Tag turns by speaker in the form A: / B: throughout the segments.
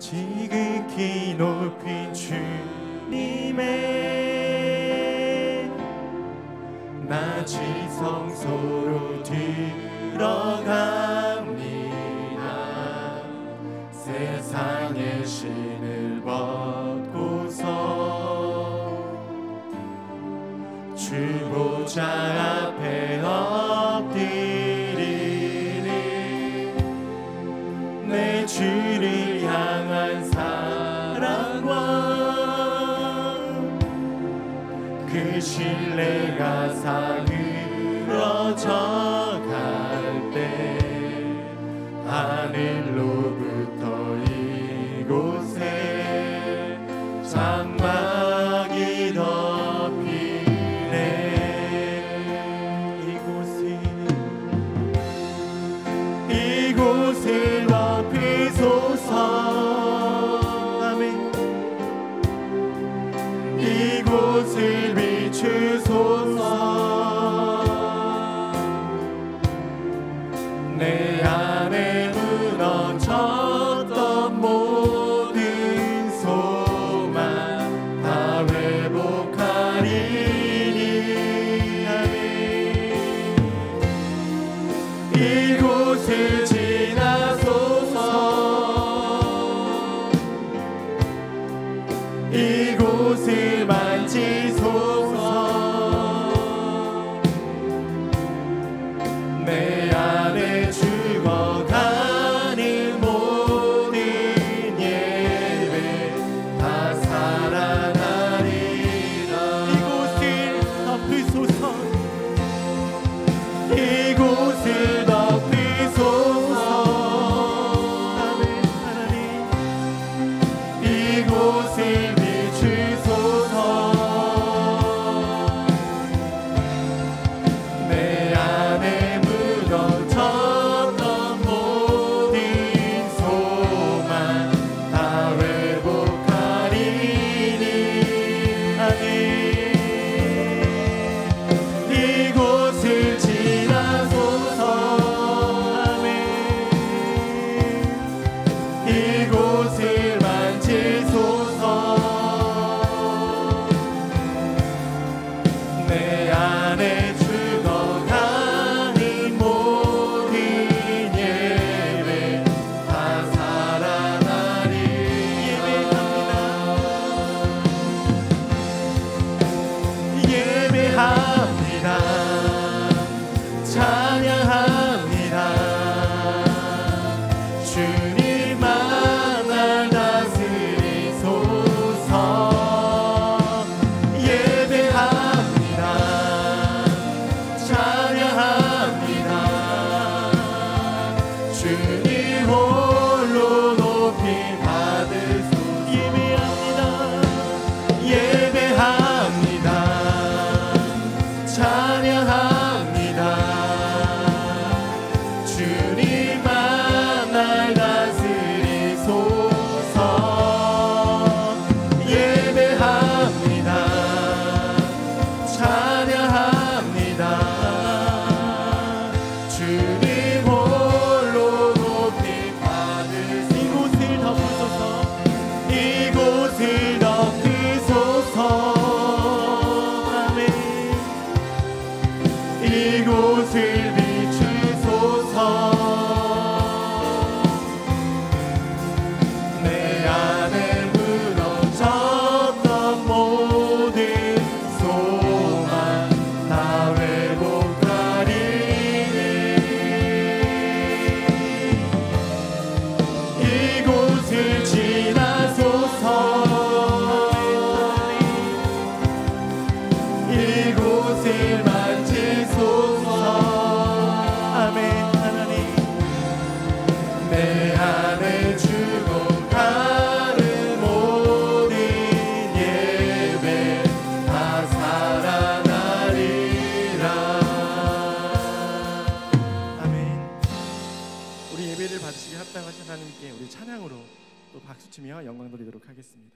A: 지극히 높인 주님의 낮은 성소로 들어갑니다. 세상의 신을 벗고서 주 보좌 앞에 엎드리리. 내 주를 향한 사랑과 그 신뢰가 사그러져 갈 때 하늘로부터 이곳에 장막이 덮이네. 이곳을 덮으소서. 아멘. 이곳을 비추소서. 내 안에 무너졌던 모든 소망 다 회복하리니. 아멘. 이곳을 지나소서. 이곳을 만지소서. 내 안에 죽어가는 모든 예배 다 살아나리라. 이곳을 덮으소서. 이곳을 덮으소서. 아멘. 하나님 이곳을 비추소서. 내 안에 무너졌던 모든 소망 다 회복하리니. 아멘. 이곳을 지나소서. 아멘. 이곳을 만지소서. 내 안에 죽어가는 모든 예배 다 살아나리. 예배합니다. 찬양합니다. 주님만 날 다스리소서. 예배합니다. 찬양합니다. 주님 홀로 높임 받으소서. 예배합니다. 예배합니다. 찬양합니다. 주님만 날 다스리소서. 예배합니다. 찬양합니다. 주님 홀로 높임 받으소서. 이곳을 덮으소서. 이곳을 덮으소서. 아멘. 이곳을 비추소서. 내 안에 무너졌던 모든 소망 다 회복하리니. 이곳을 지나소서. 이곳을 만지소서. 아멘. 하나님 내 안에 죽어가는 모든 예배 다 살아나리라. 아멘. 우리 예배를 받으시기 합당하신 하나님께 우리 찬양으로 또 박수치며 영광 돌리도록 하겠습니다.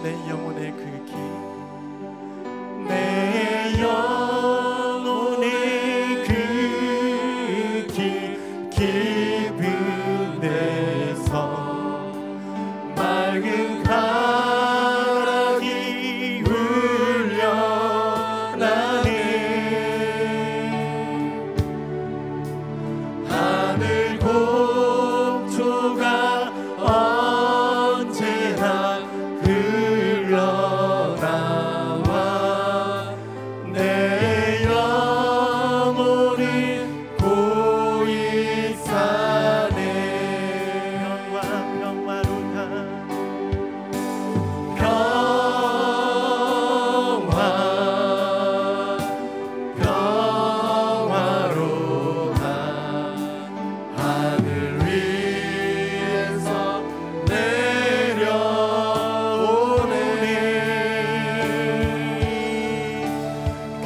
A: 내 영혼의 그 길,
B: 내 영혼의 그 길 깊은 데서 맑은 가락이 울려나네. 하늘 공조가 언제나 흘러나와 내 영혼을 고이 사네. 평화로다 하늘 위에서 내려오네.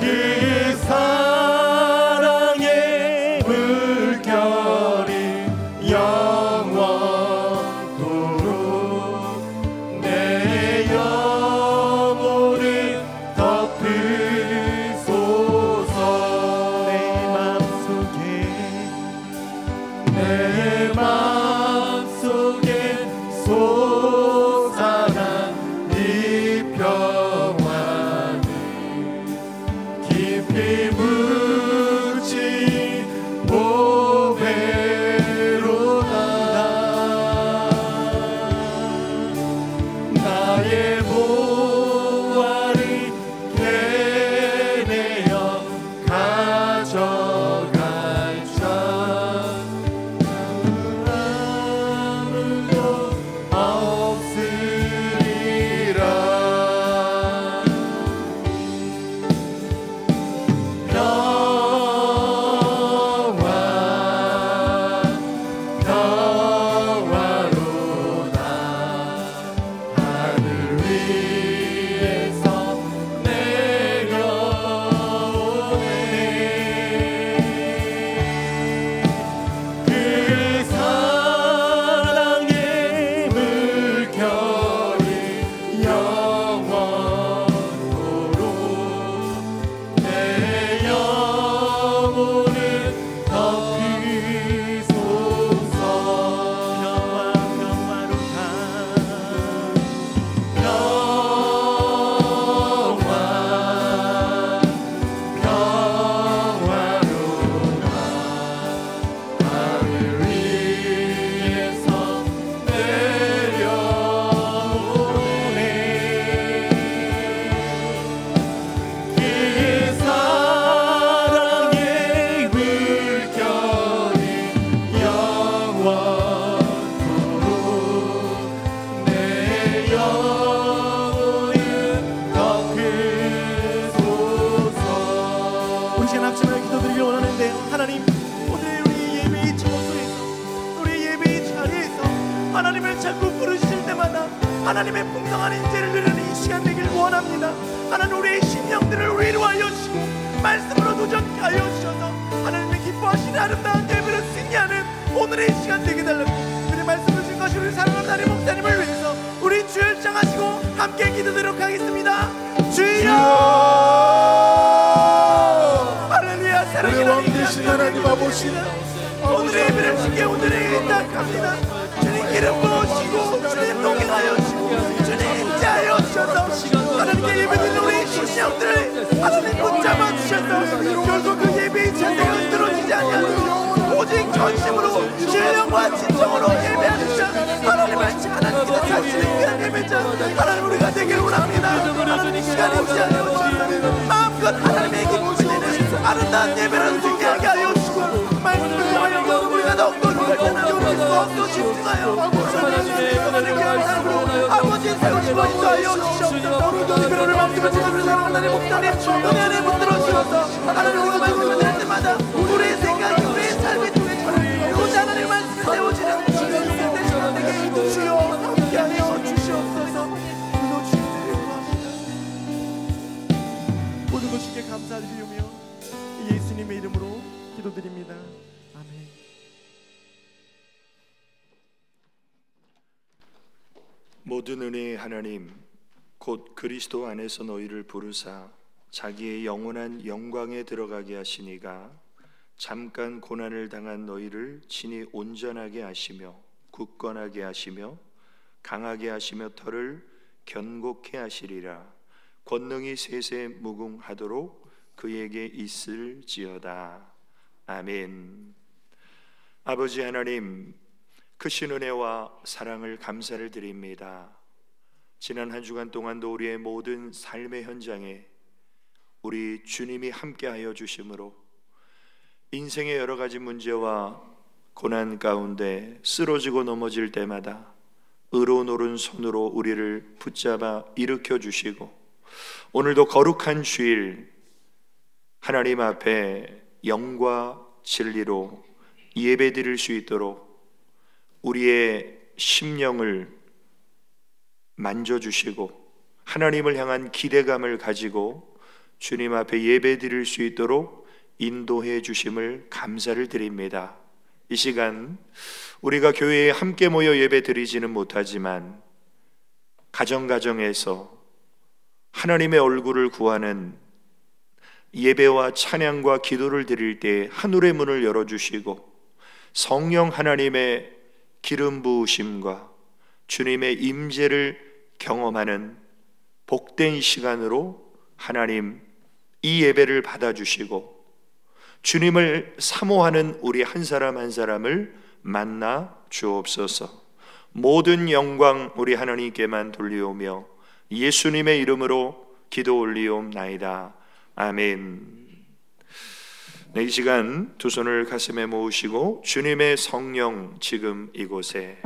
B: 그 사랑의 물결이 영원토록 내 영혼을 덮으소서. 내 맘속에 솟아난 이 평화는 깊이 묻힌 보배로다. 나의 보화를 캐내어 가져갈 자 아무도 없으리라. 평화로다 하늘 위에서 내려오네. 그 사랑의 물결이 영원토록 내 영혼을 덮으소서. 평화로다 하늘 위에서 내려오네. 그 사랑의 물결이 영원토록 내 영혼을 덮으소서.
A: 우리 시간 합심하여 기도드리길 원하는데요. 하나님, 오늘 우리 예배의 장소에서, 우리 예배의 자리에서 하나님을 자꾸 부르실 때마다 하나님의 풍성한 인재를 누리는 이 시간 되길 원합니다. 하나님, 우리의 심령들을 위로하여 주시고 말씀으로 도전케 하여 주셔서 하나님의 기뻐하시는 아름다운 예배를 승리하는 오늘의 시간 되게 달라고 우리 말씀을 주신 것이 우리 사랑하는 하나님 목사님을 위해서 우리 주를 향하시고 함께 기도드리도록 하겠습니다. 주여! 할렐루야.
B: 우리
A: 사랑의
B: 왕 되신 하나님 아버지,
A: 오늘의 예배를 주께 오늘의 인탁합니다. 주님 기름 부으시고 주님 동행하여 주시고 주님 인자하여 주셔서 하나님께 예배드리는 우리 심령들을 하나님 붙잡아 주셔서 결국 그 예배의 자세가 흔들어지지 아니하도록 오직 전심으로 신령과 진정으로 예배하는 자 하나님을 하나님께서 자신의 귀한 예배자 하나님 우리가 되기를 원합니다. 하나님 시간이 오지 않으여 마음껏 하나님의 기쁘시는 아름다운 예배를 승리하게 하여 주시고 말씀을 통하여 우리가 더욱더 더욱더 집중하여 하나님의 감사함으로 아버지의 세우시고 인도하여 주시옵소서. 그러를 말씀을 지키는 사랑하는 목사님 은혜 안에 붙들어 주셔서 하나님 우리가 말씀을 드릴 때마다 우리의 생각이 우리의 삶의 통해 오직 하나님의 말씀을 세워지는 되게 주여 함께하여 주시옵소서. 오늘도 주님을 구합니다. 모든 것이게 감사드리며 예수님의 이름으로 기도드립니다. 아멘.
B: 모든 은혜의 하나님,
C: 곧 그리스도 안에서 너희를 부르사 자기의 영원한 영광에 들어가게 하시니가 잠깐 고난을 당한 너희를 친히 온전하게 하시며 굳건하게 하시며 강하게 하시며 터를 견고케 하시리라. 권능이 세세 무궁하도록 그에게 있을지어다. 아멘. 아버지 하나님, 크신 은혜와 사랑을 감사를 드립니다. 지난 한 주간 동안도 우리의 모든 삶의 현장에 우리 주님이 함께하여 주심으로 인생의 여러 가지 문제와 고난 가운데 쓰러지고 넘어질 때마다 의로운 오른손으로 우리를 붙잡아 일으켜 주시고, 오늘도 거룩한 주일 하나님 앞에 영과 진리로 예배 드릴 수 있도록 우리의 심령을 만져주시고 하나님을 향한 기대감을 가지고 주님 앞에 예배 드릴 수 있도록 인도해 주심을 감사를 드립니다. 이 시간 우리가 교회에 함께 모여 예배 드리지는 못하지만 가정가정에서 하나님의 얼굴을 구하는 예배와 찬양과 기도를 드릴 때 하늘의 문을 열어주시고 성령 하나님의 기름 부으심과 주님의 임재를 경험하는 복된 시간으로 하나님 이 예배를 받아주시고 주님을 사모하는 우리 한 사람 한 사람을 만나 주옵소서. 모든 영광 우리 하나님께만 돌리오며 예수님의 이름으로 기도 올리옵나이다. 아멘. 네, 이 시간 두 손을 가슴에 모으시고 주님의 성령 지금 이곳에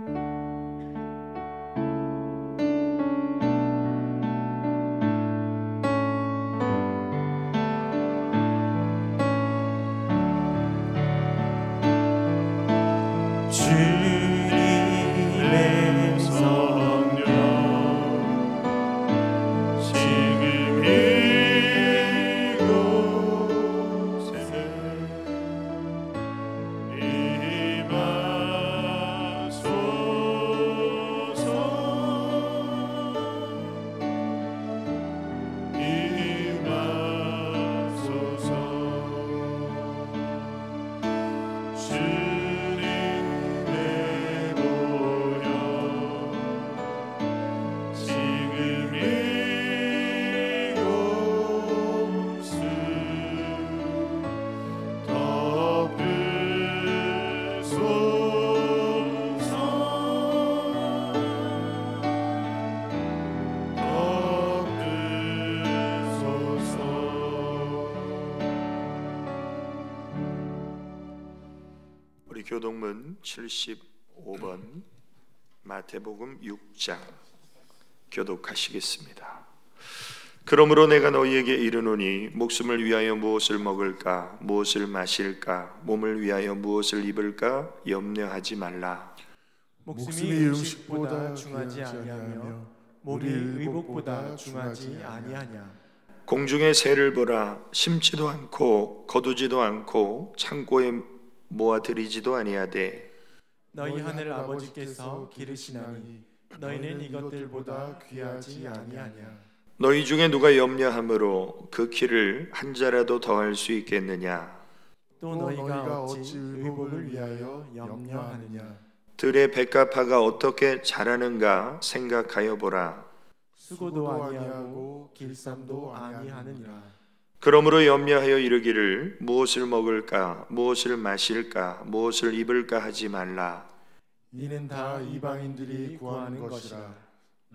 C: 교동문 75번 마태복음 6장 교독하시겠습니다. 그러므로 내가 너희에게 이르노니 목숨을 위하여 무엇을 먹을까 무엇을 마실까 몸을 위하여 무엇을 입을까 염려하지 말라.
B: 목숨이 음식보다 중하지 아니하며 몸이 의복보다 중하지 아니하냐.
C: 공중의 새를 보라. 심지도 않고 거두지도 않고 창고에 모아들이지도 아니하되
B: 너희 하늘 아버지께서 기르시나니 너희는 이것들보다 귀하지 아니하냐.
C: 너희 중에 누가 염려함으로 그 키를 한 자라도 더할 수 있겠느냐.
B: 또 너희가 어찌 의복을 위하여 염려하느냐.
C: 들의 백합화가 어떻게 자라는가 생각하여 보라.
B: 수고도 아니하고 길쌈도 아니하느니라.
C: 그러므로 염려하여 이르기를 무엇을 먹을까 무엇을 마실까 무엇을 입을까 하지 말라.
B: 이는 다 이방인들이 구하는 것이라.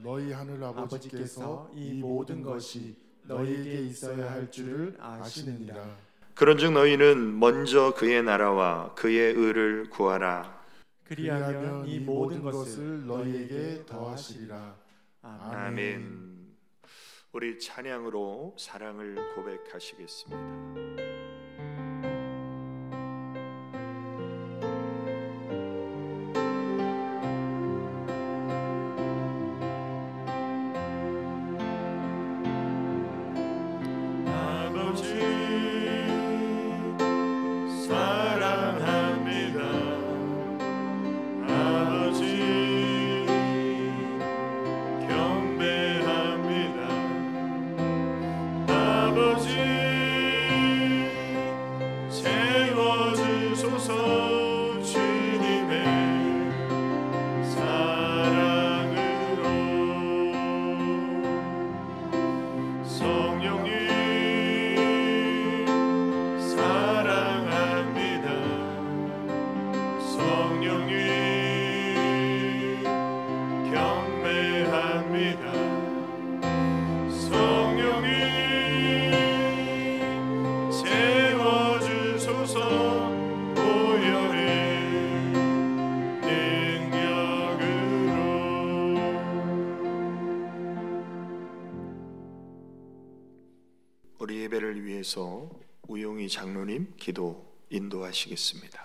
B: 너희 하늘 아버지께서 이 모든 것이 너희에게 있어야 할 줄을 아시느니라.
C: 그런즉 너희는 먼저 그의 나라와 그의 의를 구하라.
B: 그리하면 이 모든 것을 너희에게 더하시리라.
C: 아멘. 우리 찬양으로 사랑을 고백하시겠습니다.
B: 경배합니다. 구합니다. 성령이 채워주소서. 보혈의 능력으로.
C: 우리 예배를 위해서 우용희 장로님 기도 인도하시겠습니다.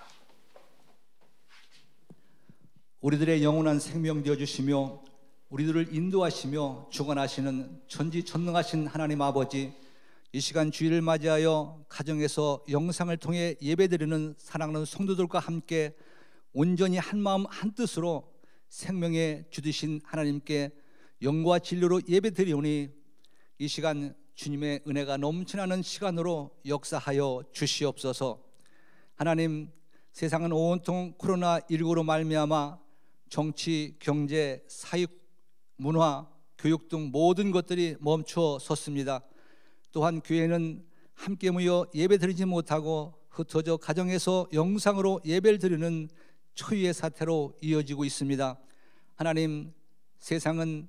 D: 우리들의 영원한 생명 되어주시며 우리들을 인도하시며 주관하시는 전지전능하신 하나님 아버지, 이 시간 주일을 맞이하여 가정에서 영상을 통해 예배드리는 사랑하는 성도들과 함께 온전히 한마음 한뜻으로 생명의 주되신 하나님께 영과 진리로 예배드리오니 이 시간 주님의 은혜가 넘쳐나는 시간으로 역사하여 주시옵소서. 하나님, 세상은 온통 코로나19로 말미암아 정치, 경제, 사육, 문화, 교육 등 모든 것들이 멈춰 섰습니다. 또한 교회는 함께 모여 예배드리지 못하고 흩어져 가정에서 영상으로 예배를 드리는 초유의 사태로 이어지고 있습니다. 하나님, 세상은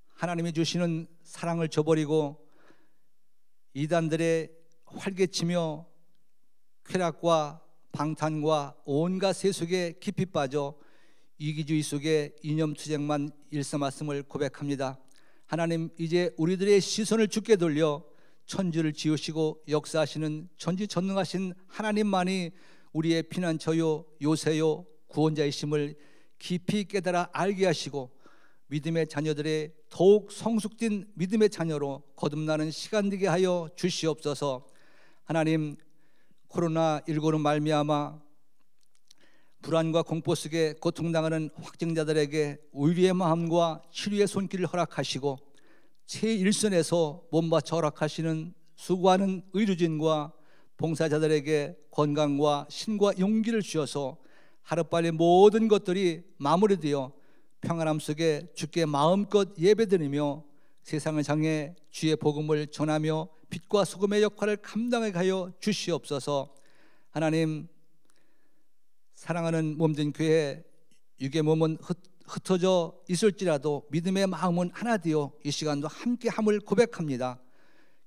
D: 하나님이 주시는 사랑을 저버리고 이단들의 활개치며 쾌락과 방탄과 온갖 세속에 깊이 빠져 이기주의 속에 이념투쟁만 일삼았음을 고백합니다. 하나님, 이제 우리들의 시선을 주께 돌려 천지를 지으시고 역사하시는 전지전능하신 하나님만이 우리의 피난처요 요새요 구원자이심을 깊이 깨달아 알게 하시고 믿음의 자녀들의 더욱 성숙된 믿음의 자녀로 거듭나는 시간 되게 하여 주시옵소서. 하나님, 코로나19로 말미암아 불안과 공포 속에 고통당하는 확진자들에게 위로의 마음과 치료의 손길을 허락하시고 최일선에서 몸바쳐 허락하시는 수고하는 의료진과 봉사자들에게 건강과 신과 용기를 주셔서 하루빨리 모든 것들이 마무리되어 평안함 속에 주께 마음껏 예배드리며 세상을 향해 주의 복음을 전하며 빛과 소금의 역할을 감당하게 하여 주시옵소서. 하나님, 사랑하는 몸된 교회, 육의 몸은 흩어져 있을지라도 믿음의 마음은 하나 되어 이 시간도 함께함을 고백합니다.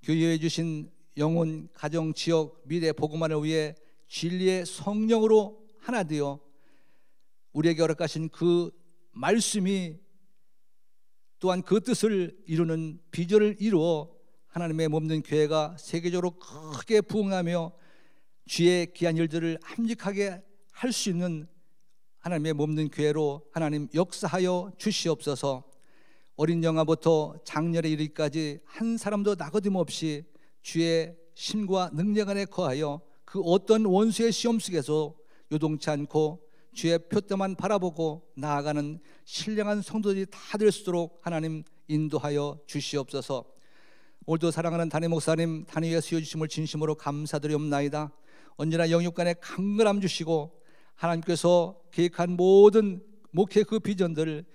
D: 교회에 주신 영혼, 가정, 지역, 미래 복음만을 위해 진리의 성령으로 하나 되어 우리에게 허락하신 그 말씀이 또한 그 뜻을 이루는 비전을 이루어 하나님의 몸된 교회가 세계적으로 크게 부흥하며 주의 귀한 일들을 함직하게 할 수 있는 하나님의 몸된 교회로 하나님 역사하여 주시옵소서. 어린 영아부터 장년에 이르기까지 한 사람도 나거짐없이 주의 신과 능력 안에 거하여 그 어떤 원수의 시험 속에서 요동치 않고 주의 표대만 바라보고 나아가는 신령한 성도들이 다 될 수 있도록 하나님 인도하여 주시옵소서. 오늘도 사랑하는 담임 목사님 단위에 수여주심을 진심으로 감사드리옵나이다. 언제나 영육간에 강건함 주시고 하나님께서 계획한 모든 목회 그 비전들을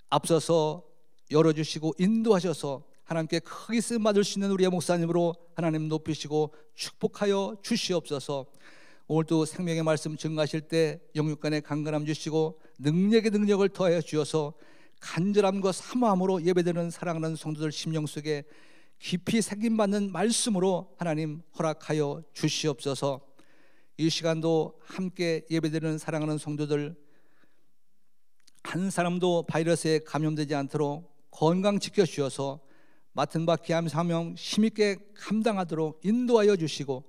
D: 앞서서 열어주시고 인도하셔서 하나님께 크게 쓰임받을 수 있는 우리의 목사님으로 하나님 높이시고 축복하여 주시옵소서. 오늘도 생명의 말씀 증거하실 때 영육간에 강건함 주시고 능력의 능력을 더하여 주셔서 간절함과 사모함으로 예배드리는 사랑하는 성도들 심령 속에 깊이 새김받는 말씀으로 하나님 허락하여 주시옵소서. 이 시간도 함께 예배드리는 사랑하는 성도들 한 사람도 바이러스에 감염되지 않도록 건강 지켜주셔서 맡은 바 귀한 사명 힘있게 감당하도록 인도하여 주시고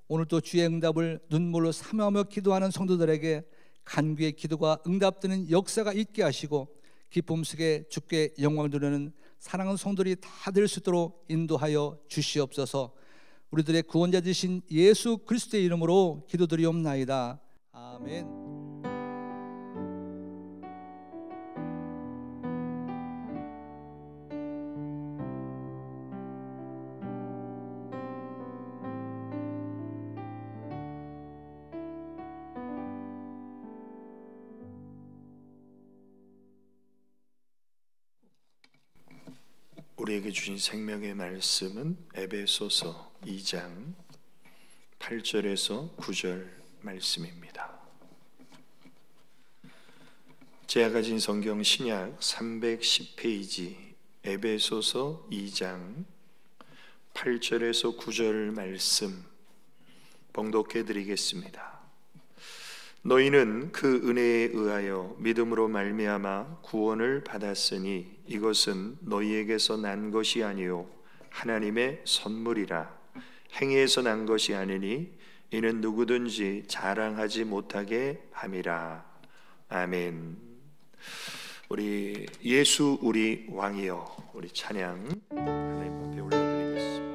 D: 오늘도 주의 응답을 눈물로 사모하며 기도하는 성도들에게 간구의 기도가 응답되는 역사가 있게 하시고 기쁨 속에 주께 영광 돌리는 사랑하는 성도들이 다 될 수 있도록 인도하여 주시옵소서. 우리들의 구원자 되신 예수 그리스도의 이름으로 기도드리옵나이다. 아멘.
C: 우리에게 주신 생명의 말씀은 에베소서 2장 8절에서 9절 말씀입니다. 제가 가진 성경 신약 310페이지 에베소서 2장 8절에서 9절 말씀 봉독해 드리겠습니다. 너희는 그 은혜에 의하여 믿음으로 말미암아 구원을 받았으니 이것은 너희에게서 난 것이 아니요 하나님의 선물이라. 행위에서 난 것이 아니니 이는 누구든지 자랑하지 못하게 함이라. 아멘. 우리 예수 우리 왕이여, 우리 찬양 하나님 앞에 올려드리겠습니다.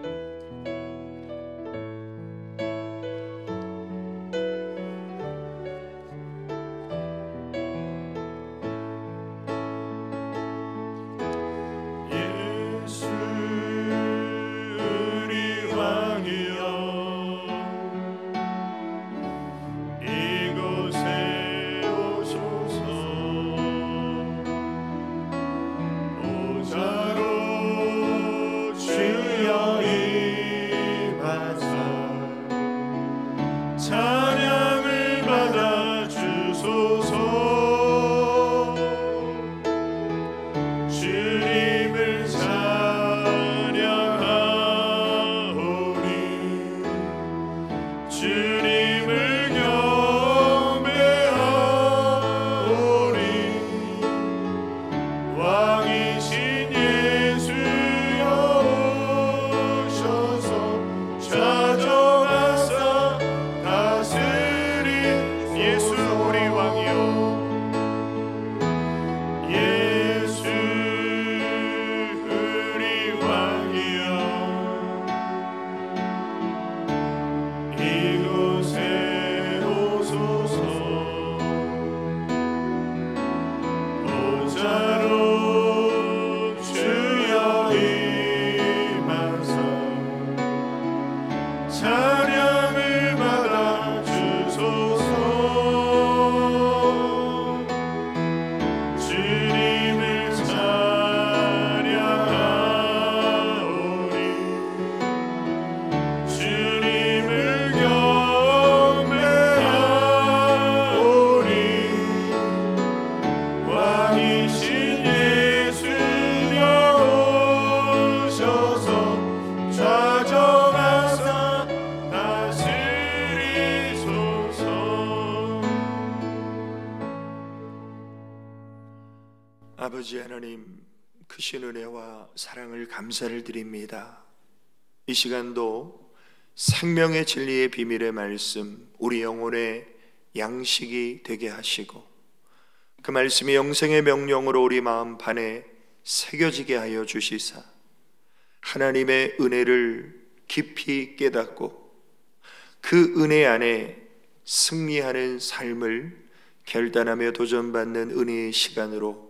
C: 아버지 하나님, 크신 은혜와 사랑을 감사를 드립니다. 이 시간도 생명의 진리의 비밀의 말씀 우리 영혼의 양식이 되게 하시고 그 말씀이 영생의 명령으로 우리 마음 판에 새겨지게 하여 주시사 하나님의 은혜를 깊이 깨닫고 그 은혜 안에 승리하는 삶을 결단하며 도전받는 은혜의 시간으로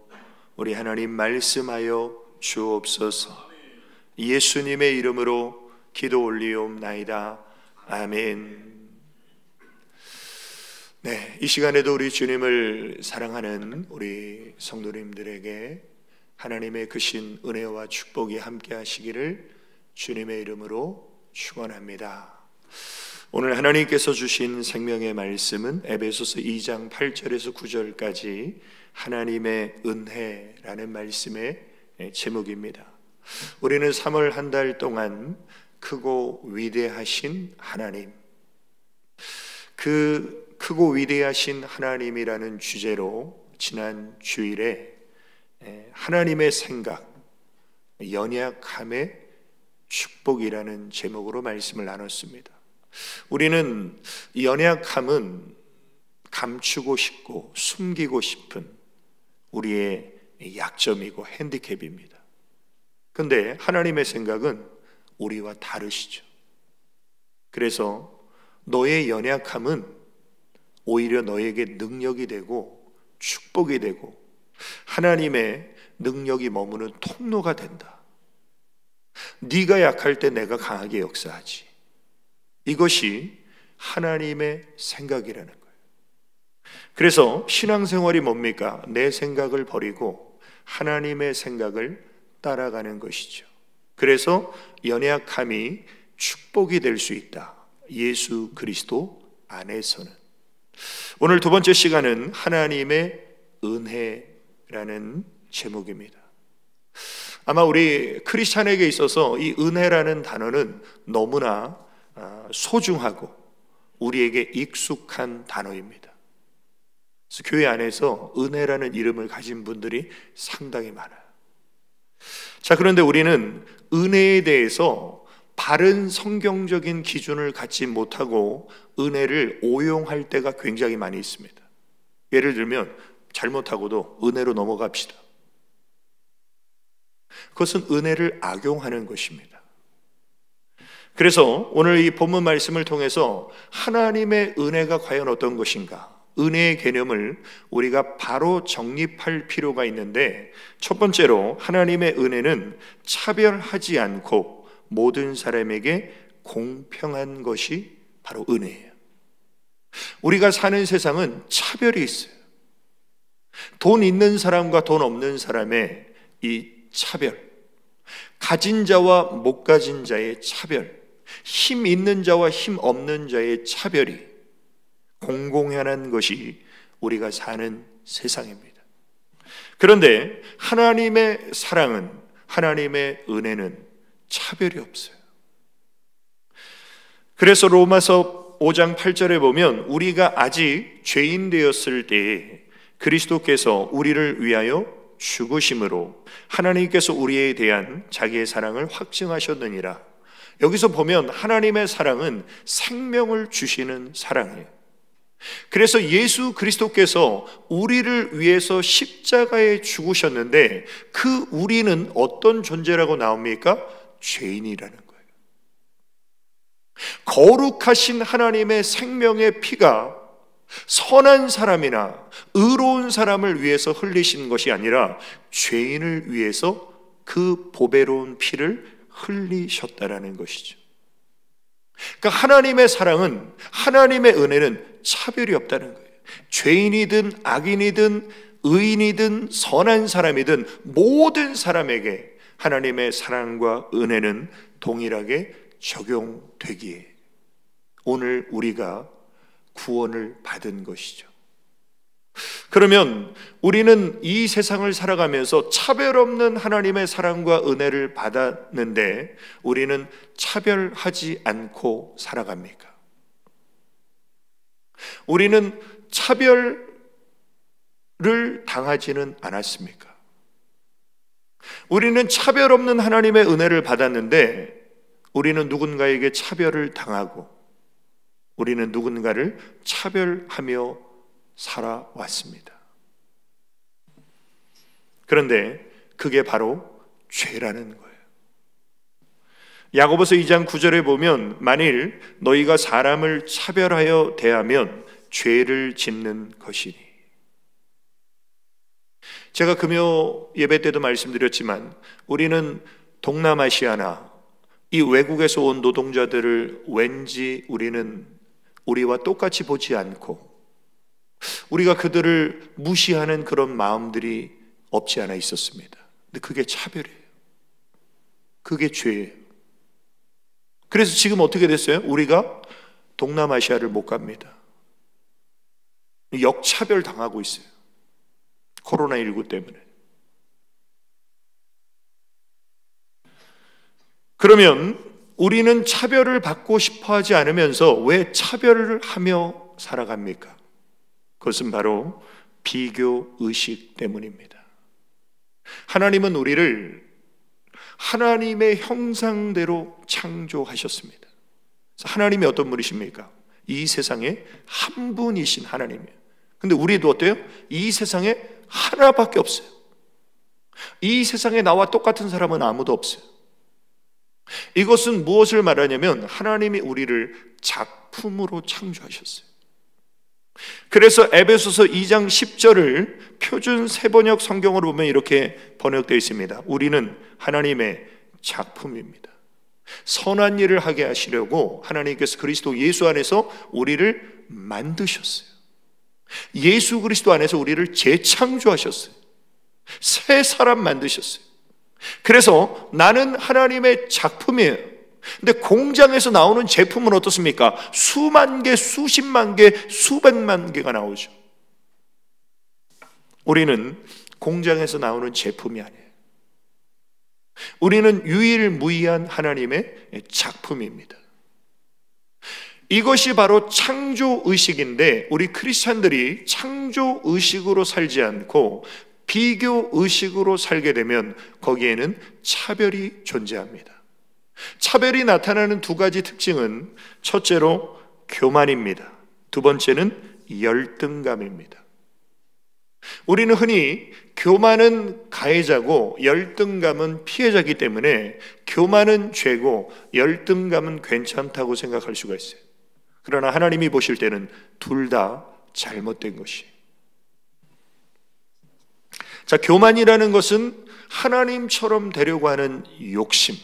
C: 우리 하나님 말씀하여 주옵소서. 예수님의 이름으로 기도 올리옵나이다. 아멘. 네, 이 시간에도 우리 주님을 사랑하는 우리 성도님들에게 하나님의 크신 은혜와 축복이 함께 하시기를 주님의 이름으로 축원합니다. 오늘 하나님께서 주신 생명의 말씀은 에베소서 2장 8절에서 9절까지 하나님의 은혜라는 말씀의 제목입니다. 우리는 3월 한 달 동안 크고 위대하신 하나님, 그 크고 위대하신 하나님이라는 주제로 지난 주일에 하나님의 생각, 연약함의 축복이라는 제목으로 말씀을 나눴습니다. 우리는 연약함은 감추고 싶고 숨기고 싶은 우리의 약점이고 핸디캡입니다. 그런데 하나님의 생각은 우리와 다르시죠. 그래서 너의 연약함은 오히려 너에게 능력이 되고 축복이 되고 하나님의 능력이 머무는 통로가 된다. 네가 약할 때 내가 강하게 역사하지. 이것이 하나님의 생각이라는 거예요. 그래서 신앙생활이 뭡니까? 내 생각을 버리고 하나님의 생각을 따라가는 것이죠. 그래서 연약함이 축복이 될 수 있다. 예수 그리스도 안에서는. 오늘 두 번째 시간은 하나님의 은혜라는 제목입니다. 아마 우리 크리스찬에게 있어서 이 은혜라는 단어는 너무나 소중하고 우리에게 익숙한 단어입니다. 그래서 교회 안에서 은혜라는 이름을 가진 분들이 상당히 많아요. 자, 그런데 우리는 은혜에 대해서 바른 성경적인 기준을 갖지 못하고 은혜를 오용할 때가 굉장히 많이 있습니다. 예를 들면 잘못하고도 은혜로 넘어갑시다. 그것은 은혜를 악용하는 것입니다. 그래서 오늘 이 본문 말씀을 통해서 하나님의 은혜가 과연 어떤 것인가, 은혜의 개념을 우리가 바로 정립할 필요가 있는데, 첫 번째로 하나님의 은혜는 차별하지 않고 모든 사람에게 공평한 것이 바로 은혜예요. 우리가 사는 세상은 차별이 있어요. 돈 있는 사람과 돈 없는 사람의 이 차별, 가진 자와 못 가진 자의 차별, 힘 있는 자와 힘 없는 자의 차별이 공공연한 것이 우리가 사는 세상입니다. 그런데 하나님의 사랑은, 하나님의 은혜는 차별이 없어요. 그래서 로마서 5장 8절에 보면 우리가 아직 죄인 되었을 때에 그리스도께서 우리를 위하여 죽으심으로 하나님께서 우리에 대한 자기의 사랑을 확증하셨느니라. 여기서 보면 하나님의 사랑은 생명을 주시는 사랑이에요. 그래서 예수 그리스도께서 우리를 위해서 십자가에 죽으셨는데 그 우리는 어떤 존재라고 나옵니까? 죄인이라는 거예요. 거룩하신 하나님의 생명의 피가 선한 사람이나 의로운 사람을 위해서 흘리신 것이 아니라 죄인을 위해서 그 보배로운 피를 흘리셨다라는 것이죠. 그러니까 하나님의 사랑은, 하나님의 은혜는 차별이 없다는 거예요. 죄인이든 악인이든 의인이든 선한 사람이든 모든 사람에게 하나님의 사랑과 은혜는 동일하게 적용되기에 오늘 우리가 구원을 받은 것이죠. 그러면 우리는 이 세상을 살아가면서 차별 없는 하나님의 사랑과 은혜를 받았는데 우리는 차별하지 않고 살아갑니까? 우리는 차별을 당하지는 않았습니까? 우리는 차별 없는 하나님의 은혜를 받았는데 우리는 누군가에게 차별을 당하고 우리는 누군가를 차별하며 살아왔습니다. 그런데 그게 바로 죄라는 거예요. 야고보서 2장 9절에 보면 만일 너희가 사람을 차별하여 대하면 죄를 짓는 것이니. 제가 금요 예배 때도 말씀드렸지만 우리는 동남아시아나 이 외국에서 온 노동자들을 왠지 우리는 우리와 똑같이 보지 않고 우리가 그들을 무시하는 그런 마음들이 없지 않아 있었습니다. 근데 그게 차별이에요. 그게 죄예요. 그래서 지금 어떻게 됐어요? 우리가 동남아시아를 못 갑니다. 역차별 당하고 있어요. 코로나19 때문에. 그러면 우리는 차별을 받고 싶어 하지 않으면서 왜 차별을 하며 살아갑니까? 그것은 바로 비교 의식 때문입니다. 하나님은 우리를 하나님의 형상대로 창조하셨습니다. 하나님이 어떤 분이십니까? 이 세상에 한 분이신 하나님이에요. 근데 우리도 어때요? 이 세상에 하나밖에 없어요. 이 세상에 나와 똑같은 사람은 아무도 없어요. 이것은 무엇을 말하냐면 하나님이 우리를 작품으로 창조하셨어요. 그래서 에베소서 2장 10절을 표준 세번역 성경으로 보면 이렇게 번역되어 있습니다. 우리는 하나님의 작품입니다. 선한 일을 하게 하시려고 하나님께서 그리스도 예수 안에서 우리를 만드셨어요. 예수 그리스도 안에서 우리를 재창조하셨어요. 새 사람 만드셨어요. 그래서 나는 하나님의 작품이에요. 근데 공장에서 나오는 제품은 어떻습니까? 수만 개, 수십만 개, 수백만 개가 나오죠. 우리는 공장에서 나오는 제품이 아니에요. 우리는 유일무이한 하나님의 작품입니다. 이것이 바로 창조의식인데, 우리 크리스찬들이 창조의식으로 살지 않고 비교의식으로 살게 되면 거기에는 차별이 존재합니다. 차별이 나타나는 두 가지 특징은, 첫째로 교만입니다. 두 번째는 열등감입니다. 우리는 흔히 교만은 가해자고 열등감은 피해자이기 때문에 교만은 죄고 열등감은 괜찮다고 생각할 수가 있어요. 그러나 하나님이 보실 때는 둘 다 잘못된 것이. 자, 교만이라는 것은 하나님처럼 되려고 하는 욕심.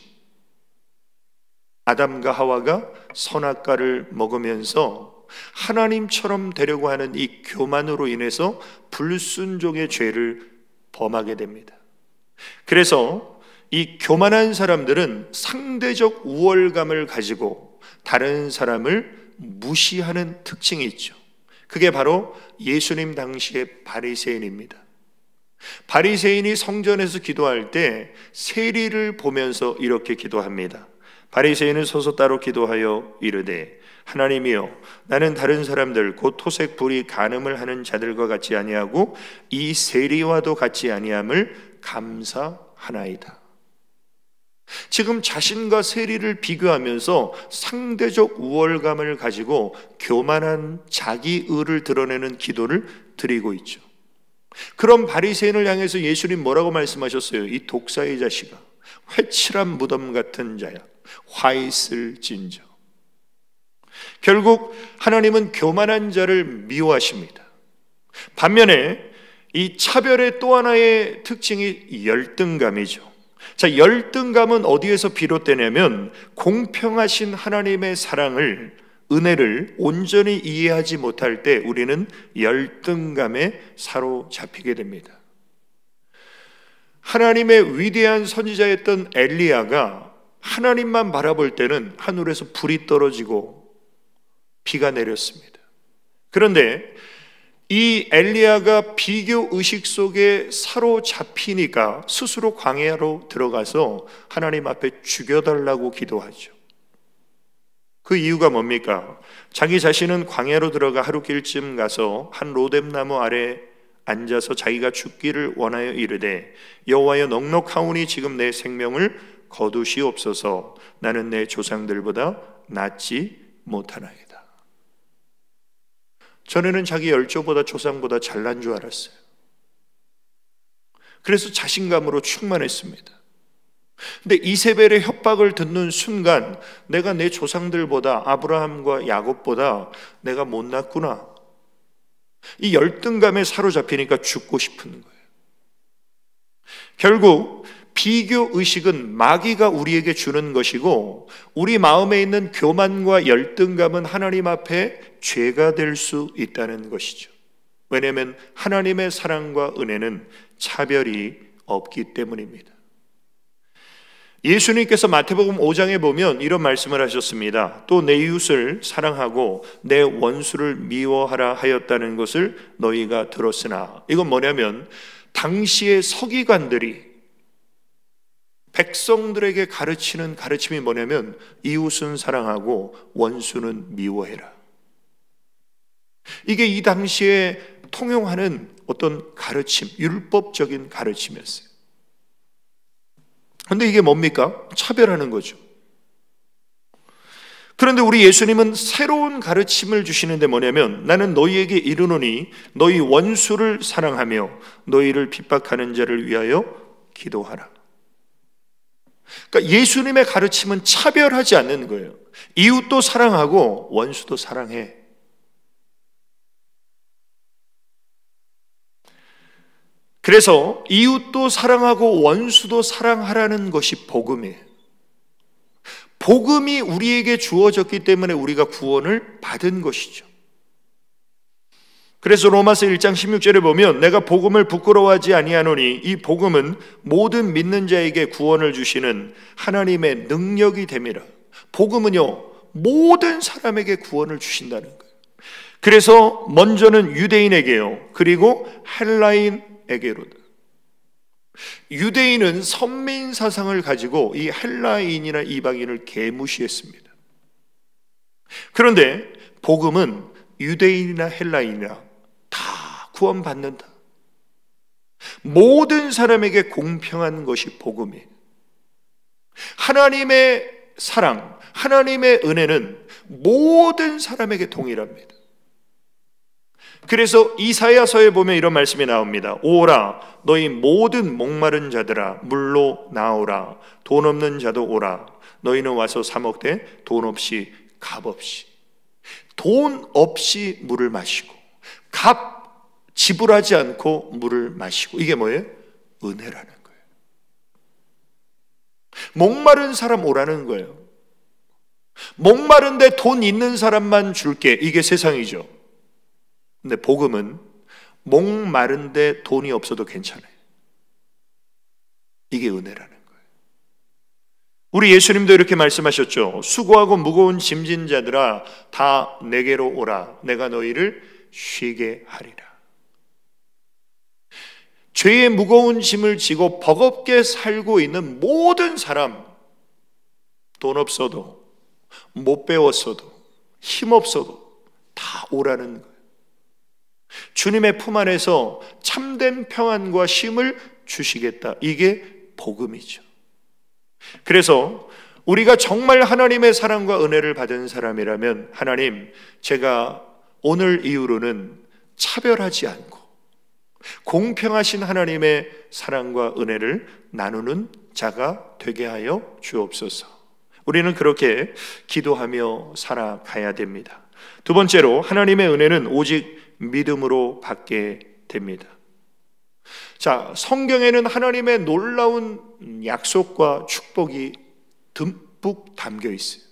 C: 아담과 하와가 선악과를 먹으면서 하나님처럼 되려고 하는 이 교만으로 인해서 불순종의 죄를 범하게 됩니다. 그래서 이 교만한 사람들은 상대적 우월감을 가지고 다른 사람을 무시하는 특징이 있죠. 그게 바로 예수님 당시의 바리새인입니다. 바리새인이 성전에서 기도할 때 세리를 보면서 이렇게 기도합니다. 바리새인은 서서 따로 기도하여 이르되, 하나님이여, 나는 다른 사람들 곧 토색 불이 간음을 하는 자들과 같이 아니하고 이 세리와도 같이 아니함을 감사하나이다. 지금 자신과 세리를 비교하면서 상대적 우월감을 가지고 교만한 자기의를 드러내는 기도를 드리고 있죠. 그런 바리새인을 향해서 예수님 뭐라고 말씀하셨어요? 이 독사의 자식아, 회칠한 무덤 같은 자야, 화 있을 진저. 결국 하나님은 교만한 자를 미워하십니다. 반면에 이 차별의 또 하나의 특징이 열등감이죠. 자, 열등감은 어디에서 비롯되냐면, 공평하신 하나님의 사랑을, 은혜를 온전히 이해하지 못할 때 우리는 열등감에 사로잡히게 됩니다. 하나님의 위대한 선지자였던 엘리야가 하나님만 바라볼 때는 하늘에서 불이 떨어지고 비가 내렸습니다. 그런데 이 엘리야가 비교 의식 속에 사로잡히니까 스스로 광야로 들어가서 하나님 앞에 죽여달라고 기도하죠. 그 이유가 뭡니까? 자기 자신은 광야로 들어가 하루길쯤 가서 한 로뎀나무 아래 앉아서 자기가 죽기를 원하여 이르되, 여호와여, 넉넉하오니 지금 내 생명을 거두시옵소서. 나는 내 조상들보다 낫지 못하나이다. 전에는 자기 열조보다 조상보다 잘난 줄 알았어요. 그래서 자신감으로 충만했습니다. 근데 이세벨의 협박을 듣는 순간 내가 내 조상들보다, 아브라함과 야곱보다 내가 못났구나, 이 열등감에 사로잡히니까 죽고 싶은 거예요. 결국 비교 의식은 마귀가 우리에게 주는 것이고, 우리 마음에 있는 교만과 열등감은 하나님 앞에 죄가 될 수 있다는 것이죠. 왜냐하면 하나님의 사랑과 은혜는 차별이 없기 때문입니다. 예수님께서 마태복음 5장에 보면 이런 말씀을 하셨습니다. 또 내 이웃을 사랑하고 내 원수를 미워하라 하였다는 것을 너희가 들었으나, 이건 뭐냐면 당시의 서기관들이 백성들에게 가르치는 가르침이 뭐냐면 이웃은 사랑하고 원수는 미워해라. 이게 이 당시에 통용하는 어떤 가르침, 율법적인 가르침이었어요. 그런데 이게 뭡니까? 차별하는 거죠. 그런데 우리 예수님은 새로운 가르침을 주시는데 뭐냐면, 나는 너희에게 이르노니 너희 원수를 사랑하며 너희를 핍박하는 자를 위하여 기도하라. 그러니까 예수님의 가르침은 차별하지 않는 거예요. 이웃도 사랑하고 원수도 사랑해. 그래서 이웃도 사랑하고 원수도 사랑하라는 것이 복음이에요. 복음이 우리에게 주어졌기 때문에 우리가 구원을 받은 것이죠. 그래서 로마서 1장 16절에 보면, 내가 복음을 부끄러워하지 아니하노니 이 복음은 모든 믿는 자에게 구원을 주시는 하나님의 능력이 됨이라. 복음은요, 모든 사람에게 구원을 주신다는 거예요. 그래서 먼저는 유대인에게요, 그리고 헬라인에게로다. 유대인은 선민 사상을 가지고 이 헬라인이나 이방인을 개무시했습니다. 그런데 복음은 유대인이나 헬라인이나 다 구원받는다. 모든 사람에게 공평한 것이 복음이에요. 하나님의 사랑, 하나님의 은혜는 모든 사람에게 동일합니다. 그래서 이사야서에 보면 이런 말씀이 나옵니다. 오라 너희 모든 목마른 자들아 물로 나오라. 돈 없는 자도 오라. 너희는 와서 사 먹되 돈 없이 값 없이. 돈 없이 물을 마시고 값 지불하지 않고 물을 마시고. 이게 뭐예요? 은혜라는 거예요. 목마른 사람 오라는 거예요. 목마른데 돈 있는 사람만 줄게. 이게 세상이죠. 근데 복음은 목마른데 돈이 없어도 괜찮아요. 이게 은혜라는 거예요. 우리 예수님도 이렇게 말씀하셨죠. 수고하고 무거운 짐진 자들아 다 내게로 오라. 내가 너희를 쉬게 하리라. 죄의 무거운 짐을 지고 버겁게 살고 있는 모든 사람, 돈 없어도 못 배웠어도 힘 없어도 다 오라는 거예요. 주님의 품 안에서 참된 평안과 쉼을 주시겠다. 이게 복음이죠. 그래서 우리가 정말 하나님의 사랑과 은혜를 받은 사람이라면 하나님, 제가 오늘 이후로는 차별하지 않고 공평하신 하나님의 사랑과 은혜를 나누는 자가 되게 하여 주옵소서. 우리는 그렇게 기도하며 살아가야 됩니다. 두 번째로, 하나님의 은혜는 오직 믿음으로 받게 됩니다. 자, 성경에는 하나님의 놀라운 약속과 축복이 듬뿍 담겨 있어요.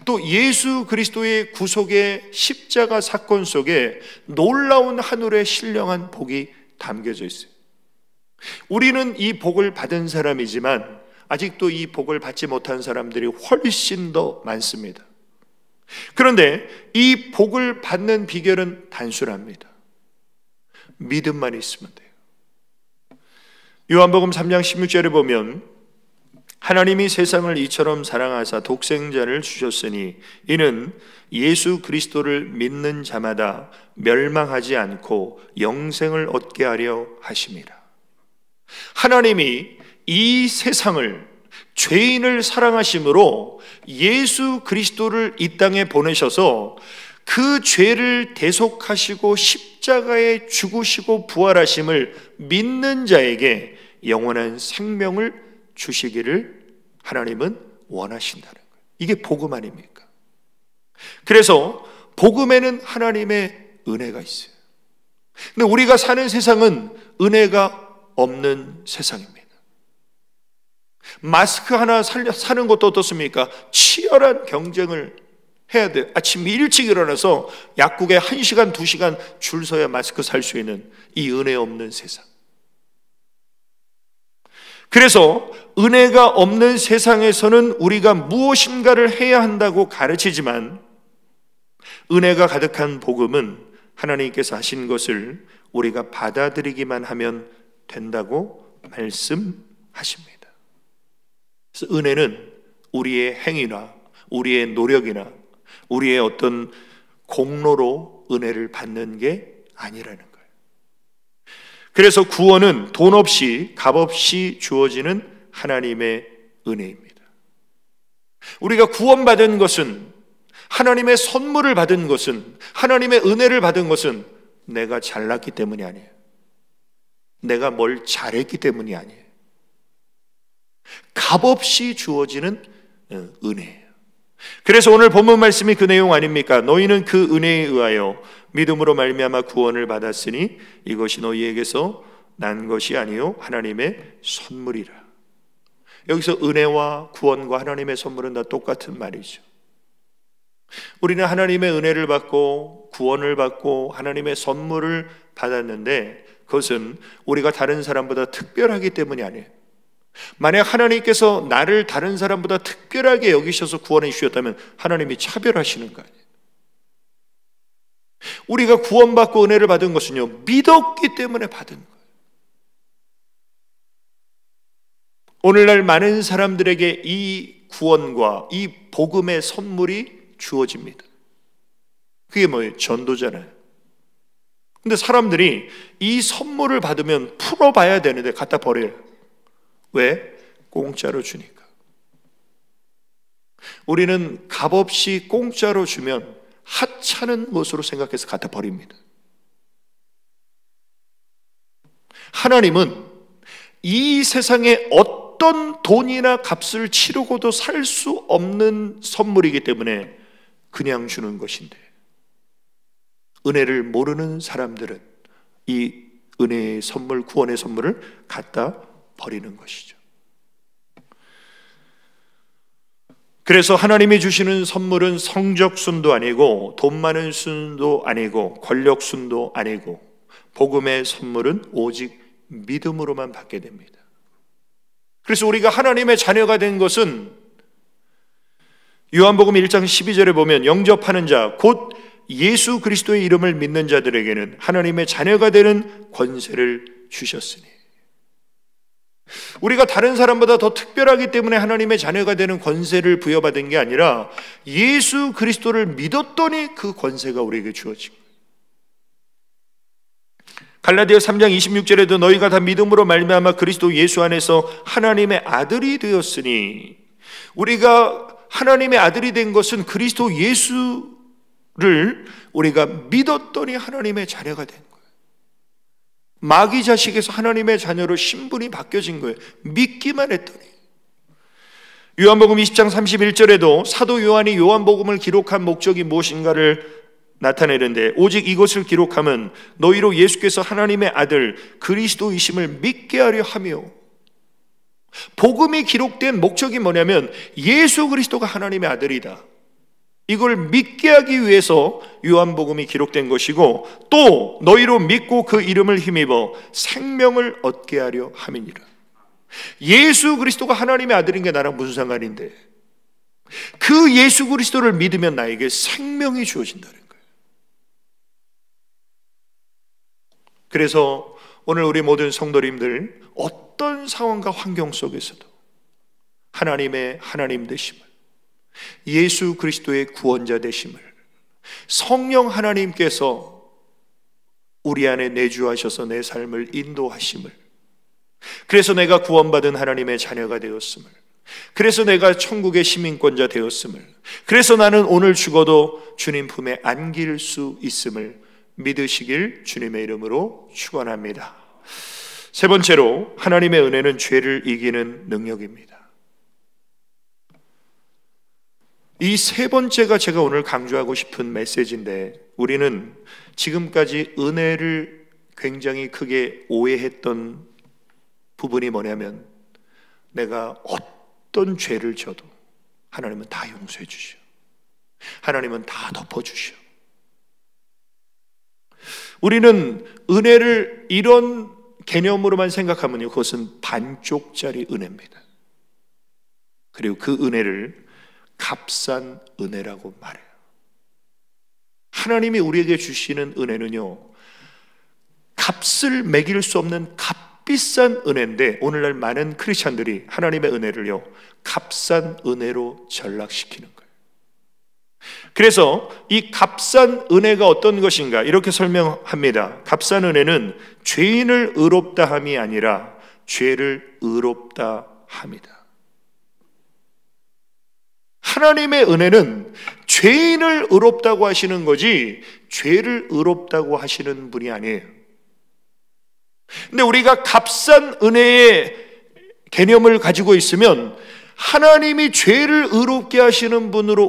C: 또 예수 그리스도의 구속의 십자가 사건 속에 놀라운 하늘의 신령한 복이 담겨져 있어요. 우리는 이 복을 받은 사람이지만 아직도 이 복을 받지 못한 사람들이 훨씬 더 많습니다. 그런데 이 복을 받는 비결은 단순합니다. 믿음만 있으면 돼요. 요한복음 3장 16절에 보면 하나님이 세상을 이처럼 사랑하사 독생자를 주셨으니 이는 예수 그리스도를 믿는 자마다 멸망하지 않고 영생을 얻게 하려 하심이라. 하나님이 이 세상을, 죄인을 사랑하심으로 예수 그리스도를 이 땅에 보내셔서 그 죄를 대속하시고 십자가에 죽으시고 부활하심을 믿는 자에게 영원한 생명을 주시기를 하나님은 원하신다는 거예요. 이게 복음 아닙니까? 그래서 복음에는 하나님의 은혜가 있어요. 근데 우리가 사는 세상은 은혜가 없는 세상입니다. 마스크 하나 사는 것도 어떻습니까? 치열한 경쟁을 해야 돼요. 아침 일찍 일어나서 약국에 1시간, 2시간 줄 서야 마스크 살 수 있는 이 은혜 없는 세상. 그래서 은혜가 없는 세상에서는 우리가 무엇인가를 해야 한다고 가르치지만 은혜가 가득한 복음은 하나님께서 하신 것을 우리가 받아들이기만 하면 된다고 말씀하십니다. 그래서 은혜는 우리의 행위나 우리의 노력이나 우리의 어떤 공로로 은혜를 받는 게 아니라는 거예요. 그래서 구원은 돈 없이 값 없이 주어지는 하나님의 은혜입니다. 우리가 구원받은 것은, 하나님의 선물을 받은 것은, 하나님의 은혜를 받은 것은 내가 잘났기 때문이 아니에요. 내가 뭘 잘했기 때문이 아니에요. 값없이 주어지는 은혜예요. 그래서 오늘 본문 말씀이 그 내용 아닙니까? 너희는 그 은혜에 의하여 믿음으로 말미암아 구원을 받았으니 이것이 너희에게서 난 것이 아니요 하나님의 선물이라. 여기서 은혜와 구원과 하나님의 선물은 다 똑같은 말이죠. 우리는 하나님의 은혜를 받고 구원을 받고 하나님의 선물을 받았는데 그것은 우리가 다른 사람보다 특별하기 때문이 아니에요. 만약 하나님께서 나를 다른 사람보다 특별하게 여기셔서 구원해 주셨다면 하나님이 차별하시는 거 아니에요. 우리가 구원받고 은혜를 받은 것은요, 믿었기 때문에 받은 거예요. 오늘날 많은 사람들에게 이 구원과 이 복음의 선물이 주어집니다. 그게 뭐예요? 전도잖아요. 근데 사람들이 이 선물을 받으면 풀어봐야 되는데 갖다 버려요. 왜? 공짜로 주니까. 우리는 값없이 공짜로 주면 하찮은 것으로 생각해서 갖다 버립니다. 하나님은 이 세상에 어떤 돈이나 값을 치르고도 살 수 없는 선물이기 때문에 그냥 주는 것인데, 은혜를 모르는 사람들은 이 은혜의 선물, 구원의 선물을 갖다 버리는 것이죠. 그래서 하나님이 주시는 선물은 성적 순도 아니고, 돈 많은 순도 아니고, 권력 순도 아니고, 복음의 선물은 오직 믿음으로만 받게 됩니다. 그래서 우리가 하나님의 자녀가 된 것은 요한복음 1장 12절에 보면, 영접하는 자 곧 예수 그리스도의 이름을 믿는 자들에게는 하나님의 자녀가 되는 권세를 주셨으니, 우리가 다른 사람보다 더 특별하기 때문에 하나님의 자녀가 되는 권세를 부여받은 게 아니라 예수 그리스도를 믿었더니 그 권세가 우리에게 주어진 거예요. 갈라디아 3장 26절에도 너희가 다 믿음으로 말미암아 그리스도 예수 안에서 하나님의 아들이 되었으니, 우리가 하나님의 아들이 된 것은 그리스도 예수를 우리가 믿었더니 하나님의 자녀가 된 거예요. 마귀 자식에서 하나님의 자녀로 신분이 바뀌어진 거예요. 믿기만 했더니. 요한복음 20장 31절에도 사도 요한이 요한복음을 기록한 목적이 무엇인가를 나타내는데, 오직 이것을 기록함은 너희로 예수께서 하나님의 아들 그리스도이심을 믿게 하려 하며, 복음이 기록된 목적이 뭐냐면 예수 그리스도가 하나님의 아들이다, 이걸 믿게 하기 위해서 요한복음이 기록된 것이고, 또 너희로 믿고 그 이름을 힘입어 생명을 얻게 하려 함이니라. 예수 그리스도가 하나님의 아들인 게 나랑 무슨 상관인데, 그 예수 그리스도를 믿으면 나에게 생명이 주어진다는 거예요. 그래서 오늘 우리 모든 성도님들, 어떤 상황과 환경 속에서도 하나님의 하나님 되심을, 예수 그리스도의 구원자 되심을, 성령 하나님께서 우리 안에 내주하셔서 내 삶을 인도하심을, 그래서 내가 구원받은 하나님의 자녀가 되었음을, 그래서 내가 천국의 시민권자 되었음을, 그래서 나는 오늘 죽어도 주님 품에 안길 수 있음을 믿으시길 주님의 이름으로 축원합니다. 세 번째로, 하나님의 은혜는 죄를 이기는 능력입니다. 이 세 번째가 제가 오늘 강조하고 싶은 메시지인데, 우리는 지금까지 은혜를 굉장히 크게 오해했던 부분이 뭐냐면, 내가 어떤 죄를 져도 하나님은 다 용서해 주시오, 하나님은 다 덮어 주시오. 우리는 은혜를 이런 개념으로만 생각하면요, 그것은 반쪽짜리 은혜입니다. 그리고 그 은혜를 값싼 은혜라고 말해요. 하나님이 우리에게 주시는 은혜는요, 값을 매길 수 없는 값비싼 은혜인데, 오늘날 많은 크리스찬들이 하나님의 은혜를요, 값싼 은혜로 전락시키는 거예요. 그래서 이 값싼 은혜가 어떤 것인가 이렇게 설명합니다. 값싼 은혜는 죄인을 의롭다 함이 아니라 죄를 의롭다 함이다. 하나님의 은혜는 죄인을 의롭다고 하시는 거지 죄를 의롭다고 하시는 분이 아니에요. 근데 우리가 값싼 은혜의 개념을 가지고 있으면 하나님이 죄를 의롭게 하시는 분으로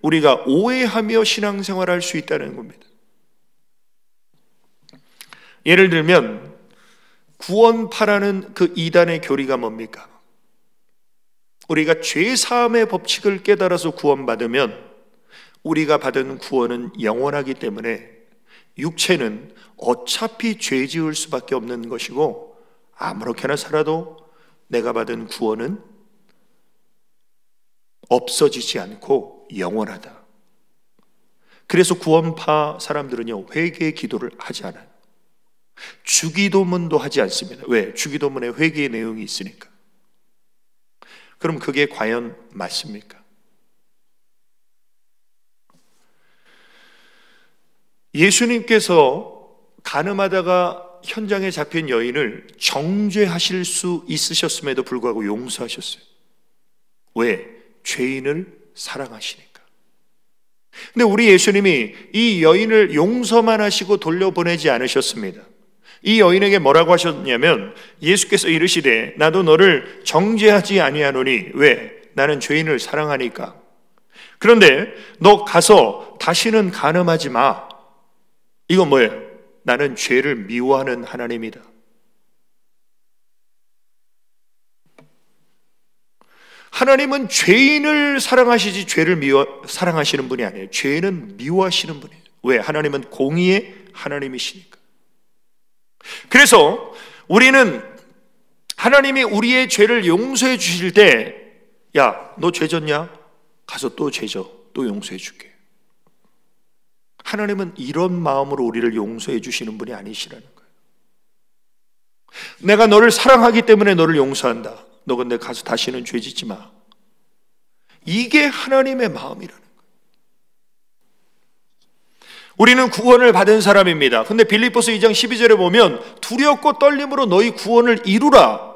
C: 우리가 오해하며 신앙생활할 수 있다는 겁니다. 예를 들면 구원파라는 그 이단의 교리가 뭡니까? 우리가 죄사함의 법칙을 깨달아서 구원받으면 우리가 받은 구원은 영원하기 때문에 육체는 어차피 죄 지을 수밖에 없는 것이고, 아무렇게나 살아도 내가 받은 구원은 없어지지 않고 영원하다. 그래서 구원파 사람들은요, 회개의 기도를 하지 않아요. 주기도문도 하지 않습니다. 왜? 주기도문에 회개의 내용이 있으니까. 그럼 그게 과연 맞습니까? 예수님께서 간음하다가 현장에 잡힌 여인을 정죄하실 수 있으셨음에도 불구하고 용서하셨어요. 왜? 죄인을 사랑하시니까. 근데 우리 예수님이 이 여인을 용서만 하시고 돌려보내지 않으셨습니다. 이 여인에게 뭐라고 하셨냐면, 예수께서 이르시되 나도 너를 정죄하지 아니하노니. 왜? 나는 죄인을 사랑하니까. 그런데 너 가서 다시는 간음하지 마. 이건 뭐예요? 나는 죄를 미워하는 하나님이다. 하나님은 죄인을 사랑하시지 죄를 사랑하시는 분이 아니에요. 죄는 미워하시는 분이에요. 왜? 하나님은 공의의 하나님이시니까. 그래서 우리는 하나님이 우리의 죄를 용서해 주실 때, 야, 너 죄 졌냐? 가서 또 죄 져. 또 용서해 줄게. 하나님은 이런 마음으로 우리를 용서해 주시는 분이 아니시라는 거예요. 내가 너를 사랑하기 때문에 너를 용서한다. 너 근데 가서 다시는 죄 짓지 마. 이게 하나님의 마음이라는 거예요. 우리는 구원을 받은 사람입니다. 근데 빌립보서 2장 12절에 보면 두렵고 떨림으로 너희 구원을 이루라.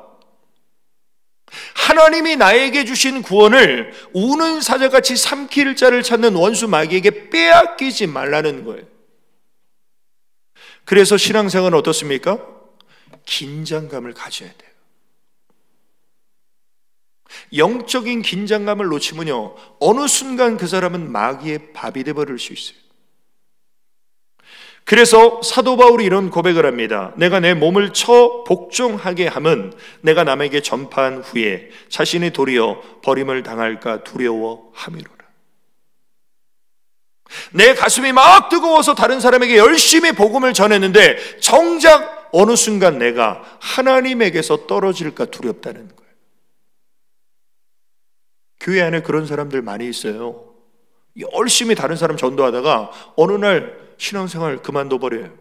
C: 하나님이 나에게 주신 구원을 우는 사자같이 삼킬 자를 찾는 원수 마귀에게 빼앗기지 말라는 거예요. 그래서 신앙생활은 어떻습니까? 긴장감을 가져야 돼요. 영적인 긴장감을 놓치면요, 어느 순간 그 사람은 마귀의 밥이 되어버릴 수 있어요. 그래서 사도 바울이 이런 고백을 합니다. 내가 내 몸을 쳐 복종하게 함은 내가 남에게 전파한 후에 자신이 도리어 버림을 당할까 두려워함이로라. 내 가슴이 막 뜨거워서 다른 사람에게 열심히 복음을 전했는데 정작 어느 순간 내가 하나님에게서 떨어질까 두렵다는 거예요. 교회 안에 그런 사람들 많이 있어요. 열심히 다른 사람 전도하다가 어느 날 신앙생활 그만둬 버려요.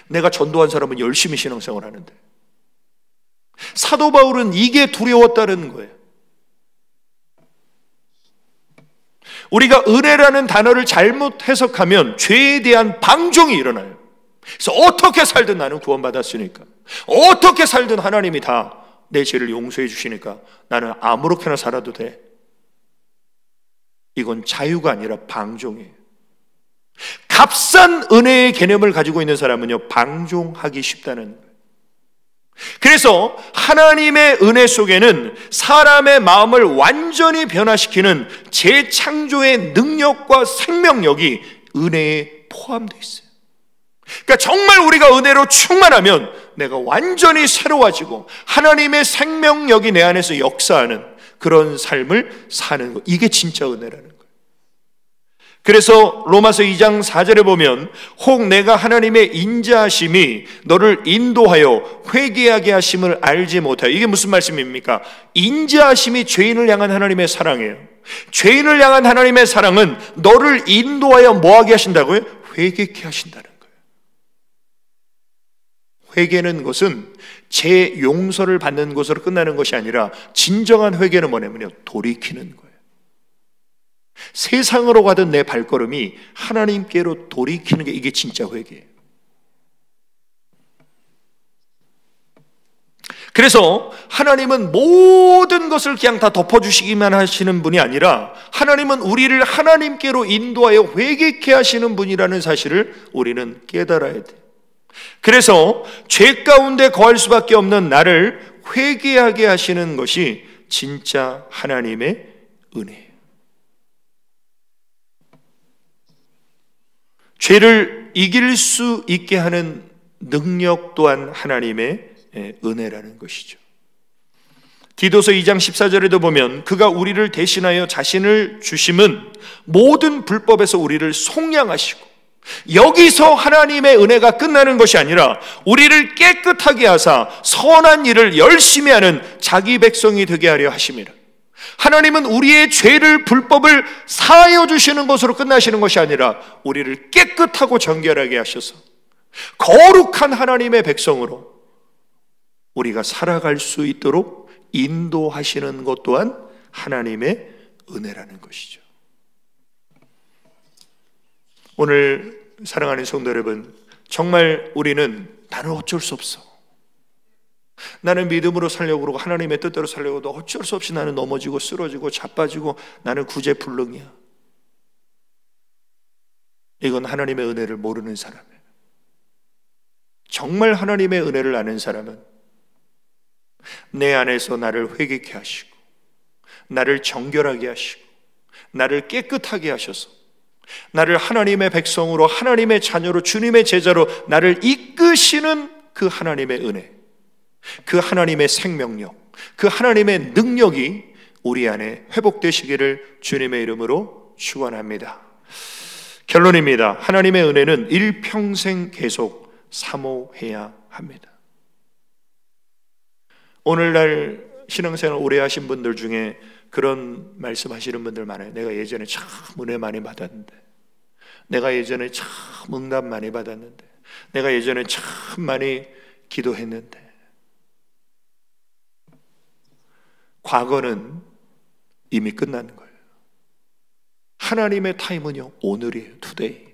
C: 내가 전도한 사람은 열심히 신앙생활 하는데. 사도 바울은 이게 두려웠다는 거예요. 우리가 은혜라는 단어를 잘못 해석하면 죄에 대한 방종이 일어나요. 그래서 어떻게 살든 나는 구원받았으니까, 어떻게 살든 하나님이 다 내 죄를 용서해 주시니까 나는 아무렇게나 살아도 돼. 이건 자유가 아니라 방종이에요. 값싼 은혜의 개념을 가지고 있는 사람은요, 방종하기 쉽다는 거예요. 그래서 하나님의 은혜 속에는 사람의 마음을 완전히 변화시키는 재창조의 능력과 생명력이 은혜에 포함되어 있어요. 그러니까 정말 우리가 은혜로 충만하면 내가 완전히 새로워지고 하나님의 생명력이 내 안에서 역사하는 그런 삶을 사는 것, 이게 진짜 은혜라는 거예요. 그래서 로마서 2장 4절에 보면 혹 내가 하나님의 인자하심이 너를 인도하여 회개하게 하심을 알지 못하여. 이게 무슨 말씀입니까? 인자하심이 죄인을 향한 하나님의 사랑이에요. 죄인을 향한 하나님의 사랑은 너를 인도하여 뭐하게 하신다고요? 회개케 하신다는 거예요. 회개는 것은 제 용서를 받는 것으로 끝나는 것이 아니라 진정한 회개는 뭐냐면요, 돌이키는 거예요. 세상으로 가던 내 발걸음이 하나님께로 돌이키는 게 이게 진짜 회개예요. 그래서 하나님은 모든 것을 그냥 다 덮어주시기만 하시는 분이 아니라 하나님은 우리를 하나님께로 인도하여 회개케 하시는 분이라는 사실을 우리는 깨달아야 돼요. 그래서 죄 가운데 거할 수밖에 없는 나를 회개하게 하시는 것이 진짜 하나님의 은혜예요. 죄를 이길 수 있게 하는 능력 또한 하나님의 은혜라는 것이죠. 디도서 2장 14절에도 보면 그가 우리를 대신하여 자신을 주심은 모든 불법에서 우리를 속량하시고, 여기서 하나님의 은혜가 끝나는 것이 아니라 우리를 깨끗하게 하사 선한 일을 열심히 하는 자기 백성이 되게 하려 하심이라. 하나님은 우리의 죄를, 불법을 사하여 주시는 것으로 끝나시는 것이 아니라 우리를 깨끗하고 정결하게 하셔서 거룩한 하나님의 백성으로, 우리가 살아갈 수 있도록 인도하시는 것 또한 하나님의 은혜라는 것이죠. 오늘 사랑하는 성도 여러분, 정말 우리는 나는 어쩔 수 없어, 나는 믿음으로 살려고 그러고 하나님의 뜻대로 살려고 해도 어쩔 수 없이 나는 넘어지고 쓰러지고 자빠지고 나는 구제불능이야. 이건 하나님의 은혜를 모르는 사람이에요. 정말 하나님의 은혜를 아는 사람은 내 안에서 나를 회개케 하시고 나를 정결하게 하시고 나를 깨끗하게 하셔서 나를 하나님의 백성으로, 하나님의 자녀로, 주님의 제자로 나를 이끄시는 그 하나님의 은혜, 그 하나님의 생명력, 그 하나님의 능력이 우리 안에 회복되시기를 주님의 이름으로 축원합니다. 결론입니다. 하나님의 은혜는 일평생 계속 사모해야 합니다. 오늘날 신앙생활 오래 하신 분들 중에 그런 말씀하시는 분들 많아요. 내가 예전에 참 은혜 많이 받았는데, 내가 예전에 참 응답 많이 받았는데, 내가 예전에 참 많이 기도했는데. 과거는 이미 끝난 거예요. 하나님의 타임은요, 오늘이에요. 투데이.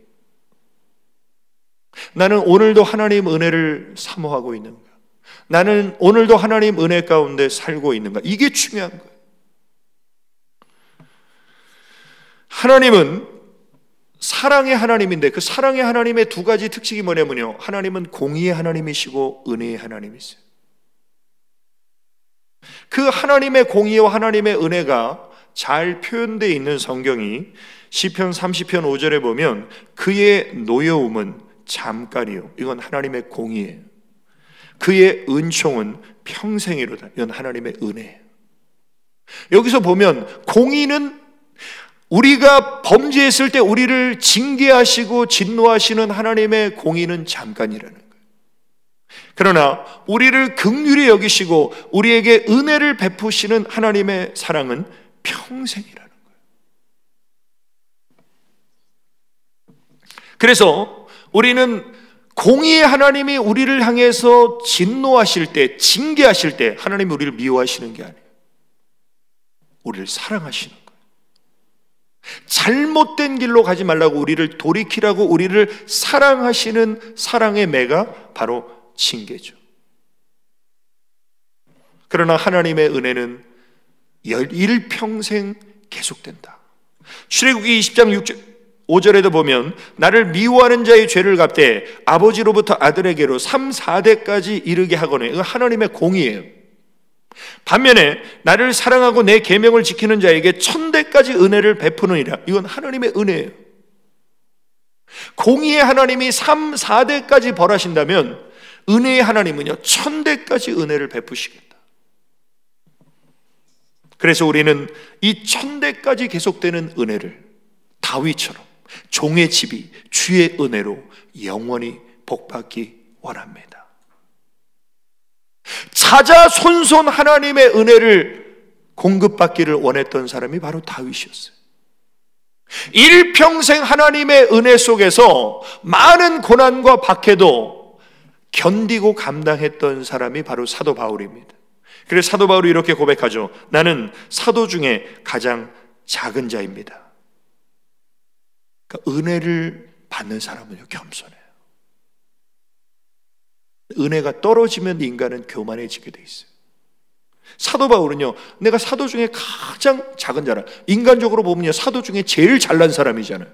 C: 나는 오늘도 하나님 은혜를 사모하고 있는가? 나는 오늘도 하나님 은혜 가운데 살고 있는가? 이게 중요한 거예요. 하나님은 사랑의 하나님인데 그 사랑의 하나님의 두 가지 특징이 뭐냐면요, 하나님은 공의의 하나님이시고 은혜의 하나님이세요. 그 하나님의 공의와 하나님의 은혜가 잘 표현되어 있는 성경이 시편 30편 5절에 보면 그의 노여움은 잠깐이요, 이건 하나님의 공의예요. 그의 은총은 평생이로다, 이건 하나님의 은혜예요. 여기서 보면 공의는 우리가 범죄했을 때 우리를 징계하시고 진노하시는 하나님의 공의는 잠깐이라는 거예요. 그러나 우리를 긍휼히 여기시고 우리에게 은혜를 베푸시는 하나님의 사랑은 평생이라는 거예요. 그래서 우리는 공의의 하나님이 우리를 향해서 진노하실 때, 징계하실 때 하나님이 우리를 미워하시는 게 아니에요. 우리를 사랑하시는 거예요. 잘못된 길로 가지 말라고 우리를 돌이키라고 우리를 사랑하시는 사랑의 매가 바로 징계죠. 그러나 하나님의 은혜는 일평생 계속된다. 출애굽기 20장 5절에도 보면 나를 미워하는 자의 죄를 갚되 아버지로부터 아들에게로 3, 4대까지 이르게 하거늘, 이건 하나님의 공의예요. 반면에 나를 사랑하고 내 계명을 지키는 자에게 1000대까지 은혜를 베푸느니라, 이건 하나님의 은혜예요. 공의의 하나님이 3, 4대까지 벌하신다면 은혜의 하나님은요 1000대까지 은혜를 베푸시겠다. 그래서 우리는 이 1000대까지 계속되는 은혜를 다윗처럼 종의 집이 주의 은혜로 영원히 복받기 원합니다. 자자손손 하나님의 은혜를 공급받기를 원했던 사람이 바로 다윗이었어요. 일평생 하나님의 은혜 속에서 많은 고난과 박해도 견디고 감당했던 사람이 바로 사도 바울입니다. 그래서 사도 바울이 이렇게 고백하죠. 나는 사도 중에 가장 작은 자입니다. 그러니까 은혜를 받는 사람은요 겸손해요. 은혜가 떨어지면 인간은 교만해지게 돼 있어요. 사도 바울은요, 내가 사도 중에 가장 작은 자라. 인간적으로 보면요 사도 중에 제일 잘난 사람이잖아요.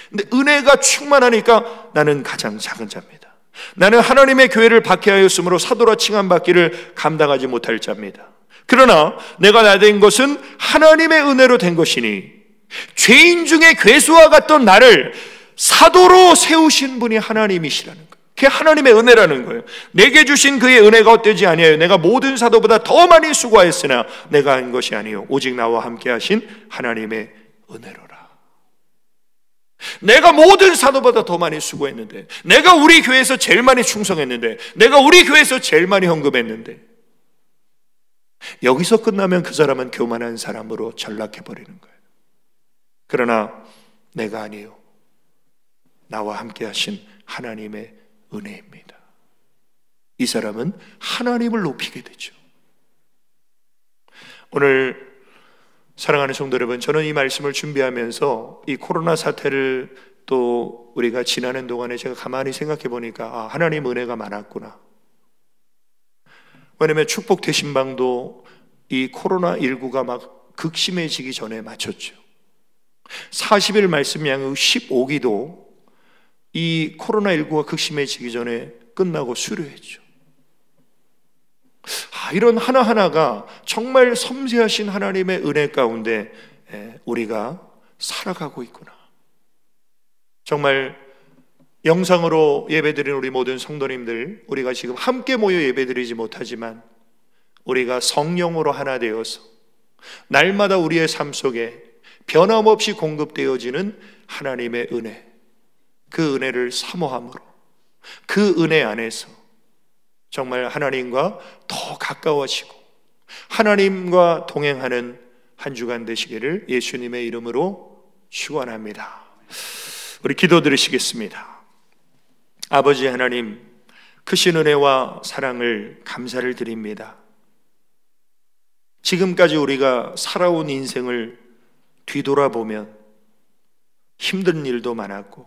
C: 근데 은혜가 충만하니까 나는 가장 작은 자입니다. 나는 하나님의 교회를 박해하였으므로 사도라 칭함받기를 감당하지 못할 자입니다. 그러나 내가 나된 것은 하나님의 은혜로 된 것이니 죄인 중에 괴수와 같던 나를 사도로 세우신 분이 하나님이시라는 거예요. 그게 하나님의 은혜라는 거예요. 내게 주신 그의 은혜가 헛되지 아니하여 내가 모든 사도보다 더 많이 수고하였으나 내가 한 것이 아니요 오직 나와 함께 하신 하나님의 은혜로라. 내가 모든 사도보다 더 많이 수고했는데, 내가 우리 교회에서 제일 많이 충성했는데, 내가 우리 교회에서 제일 많이 헌금했는데, 여기서 끝나면 그 사람은 교만한 사람으로 전락해버리는 거예요. 그러나 내가 아니요 나와 함께 하신 하나님의 은혜입니다. 이 사람은 하나님을 높이게 되죠. 오늘 사랑하는 성도 여러분, 저는 이 말씀을 준비하면서 이 코로나 사태를 또 우리가 지나는 동안에 제가 가만히 생각해 보니까 하나님 은혜가 많았구나. 왜냐하면 축복 대신방도 이 코로나19가 막 극심해지기 전에 마쳤죠. 40일 말씀 양육 15기도 이 코로나19가 극심해지기 전에 끝나고 수료했죠. 이런 하나하나가 정말 섬세하신 하나님의 은혜 가운데 우리가 살아가고 있구나. 정말 영상으로 예배드리는 우리 모든 성도님들, 우리가 지금 함께 모여 예배드리지 못하지만 우리가 성령으로 하나 되어서 날마다 우리의 삶 속에 변함없이 공급되어지는 하나님의 은혜, 그 은혜를 사모함으로 그 은혜 안에서 정말 하나님과 더 가까워지고 하나님과 동행하는 한 주간 되시기를 예수님의 이름으로 축원합니다. 우리 기도 드리시겠습니다. 아버지 하나님, 크신 은혜와 사랑을 감사를 드립니다. 지금까지 우리가 살아온 인생을 뒤돌아보면 힘든 일도 많았고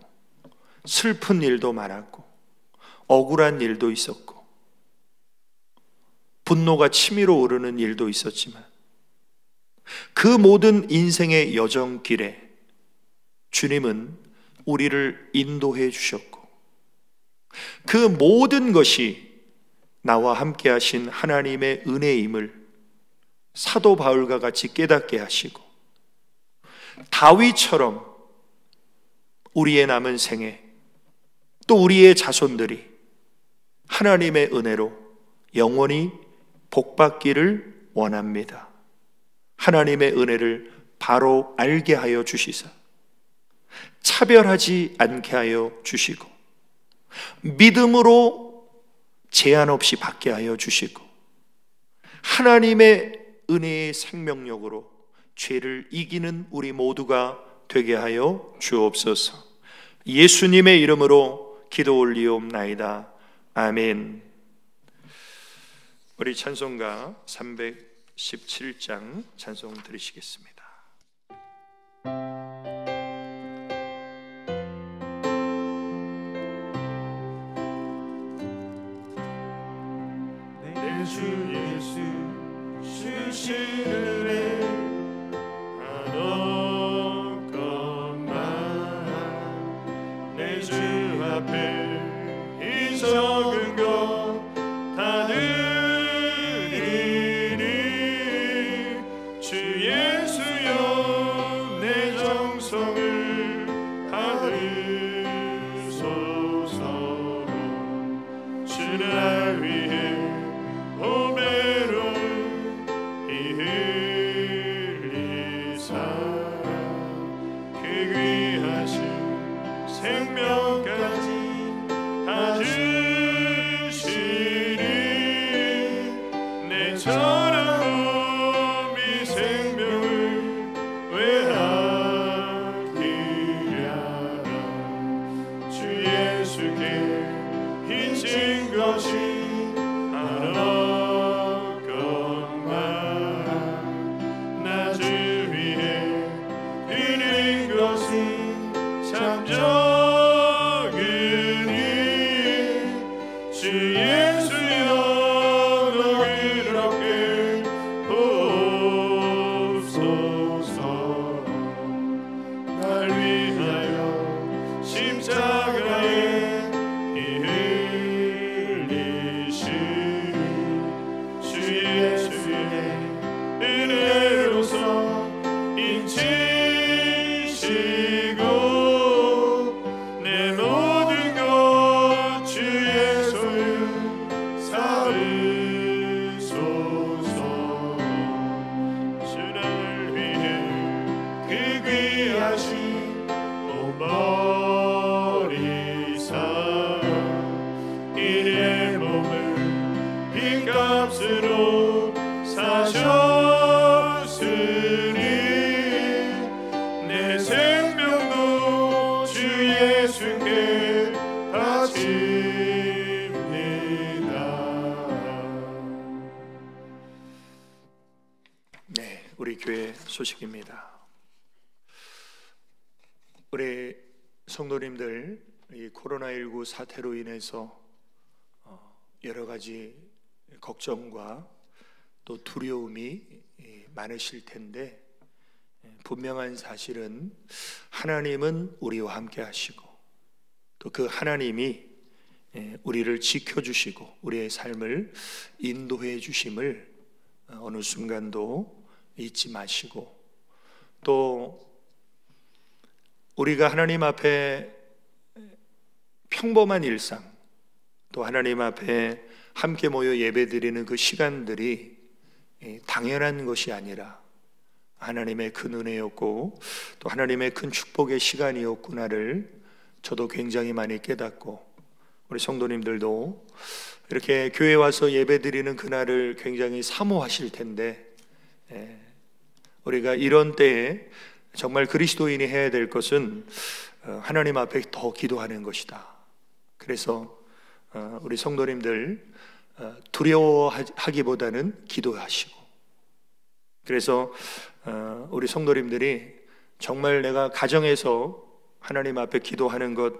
C: 슬픈 일도 많았고 억울한 일도 있었고 분노가 치밀어 오르는 일도 있었지만 그 모든 인생의 여정길에 주님은 우리를 인도해 주셨고 그 모든 것이 나와 함께 하신 하나님의 은혜임을 사도 바울과 같이 깨닫게 하시고 다윗처럼 우리의 남은 생에 또 우리의 자손들이 하나님의 은혜로 영원히 복받기를 원합니다. 하나님의 은혜를 바로 알게 하여 주시사 차별하지 않게 하여 주시고 믿음으로 제한 없이 받게 하여 주시고 하나님의 은혜의 생명력으로 죄를 이기는 우리 모두가 되게 하여 주옵소서. 예수님의 이름으로 기도 올리옵나이다. 아멘. 우리 찬송가 317장 찬송 드리시겠습니다.
B: 내 주 예수 주신 은혜 하던 것만 내 주 앞에 이 적은 것 다 드리니 주 예수여 내 정성을 받으소서. 주를 날 위해 오매로 이 흘리사 그 귀하신 생명까지 다 주시니 내 저런 몸이 생명을 왜 아끼랴. 주 예수께 빚진 것이 하나 것만 나 주 위해 드린 것이 참 적으니 주 예수여 너를 그렇게 보옵소서. 날 위하여 십자가에 피 흘리시니 주 예수의 은혜로서 인치시고 내 모든 것 주의 소유 삼으소서. 주 나를 위해 그 귀하신 옷버리사 이의 몸을 빚값으로 사셨으니 내 생명도 주 예수께 바칩니다.
C: 우리 교회 소식입니다. 우리 성도님들, 이 코로나19 사태로 인해서 여러 가지 걱정과 또 두려움이 많으실 텐데, 분명한 사실은 하나님은 우리와 함께 하시고 또 그 하나님이 우리를 지켜주시고 우리의 삶을 인도해 주심을 어느 순간도 잊지 마시고, 또 우리가 하나님 앞에 평범한 일상, 또 하나님 앞에 함께 모여 예배드리는 그 시간들이 당연한 것이 아니라 하나님의 큰 은혜였고 또 하나님의 큰 축복의 시간이었구나를 저도 굉장히 많이 깨닫고, 우리 성도님들도 이렇게 교회에 와서 예배드리는 그날을 굉장히 사모하실 텐데, 우리가 이런 때에 정말 그리스도인이 해야 될 것은 하나님 앞에 더 기도하는 것이다. 그래서 우리 성도님들 두려워하기보다는 기도하시고, 그래서 우리 성도님들이 정말 내가 가정에서 하나님 앞에 기도하는 것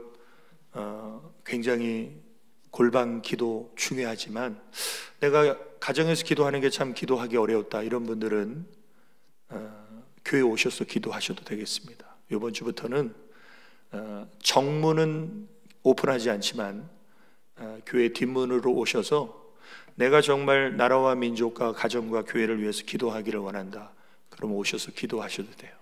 C: 굉장히 골방 기도 중요하지만, 내가 가정에서 기도하는 게 참 기도하기 어려웠다, 이런 분들은 교회 오셔서 기도하셔도 되겠습니다. 이번 주부터는 정문은 오픈하지 않지만 교회 뒷문으로 오셔서 내가 정말 나라와 민족과 가정과 교회를 위해서 기도하기를 원한다, 그럼 오셔서 기도하셔도 돼요.